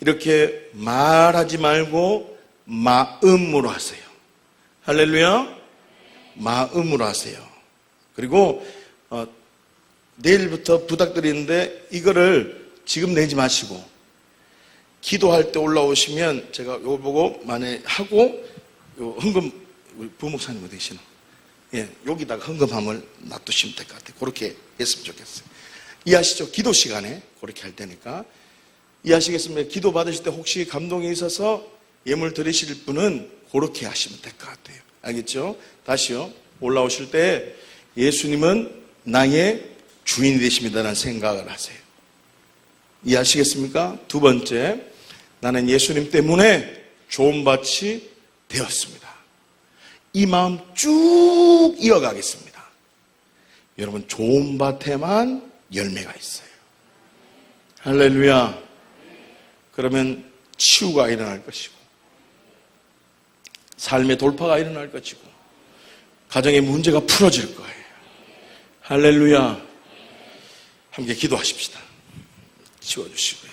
이렇게 말하지 말고 마음으로 하세요. 할렐루야. 마음으로 하세요. 그리고 내일부터 부탁드리는데 이거를 지금 내지 마시고 기도할 때 올라오시면 제가 이거 보고 만약에 하고 요 헌금 부목사님 어디 계시나? 예, 여기다가 헌금함을 놔두시면 될 것 같아요. 그렇게 했으면 좋겠어요. 이해하시죠? 기도 시간에 그렇게 할 테니까 이해하시겠습니까? 기도 받으실 때 혹시 감동이 있어서 예물 드리실 분은 그렇게 하시면 될 것 같아요. 알겠죠? 다시요. 올라오실 때 예수님은 나의 주인이 되십니다라는 생각을 하세요. 이해하시겠습니까? 두 번째, 나는 예수님 때문에 좋은 밭이 되었습니다. 이 마음 쭉 이어가겠습니다. 여러분, 좋은 밭에만 열매가 있어요. 할렐루야. 그러면 치유가 일어날 것이고 삶의 돌파가 일어날 것이고 가정의 문제가 풀어질 거예요. 할렐루야. 함께 기도하십시다. 치워주시고요.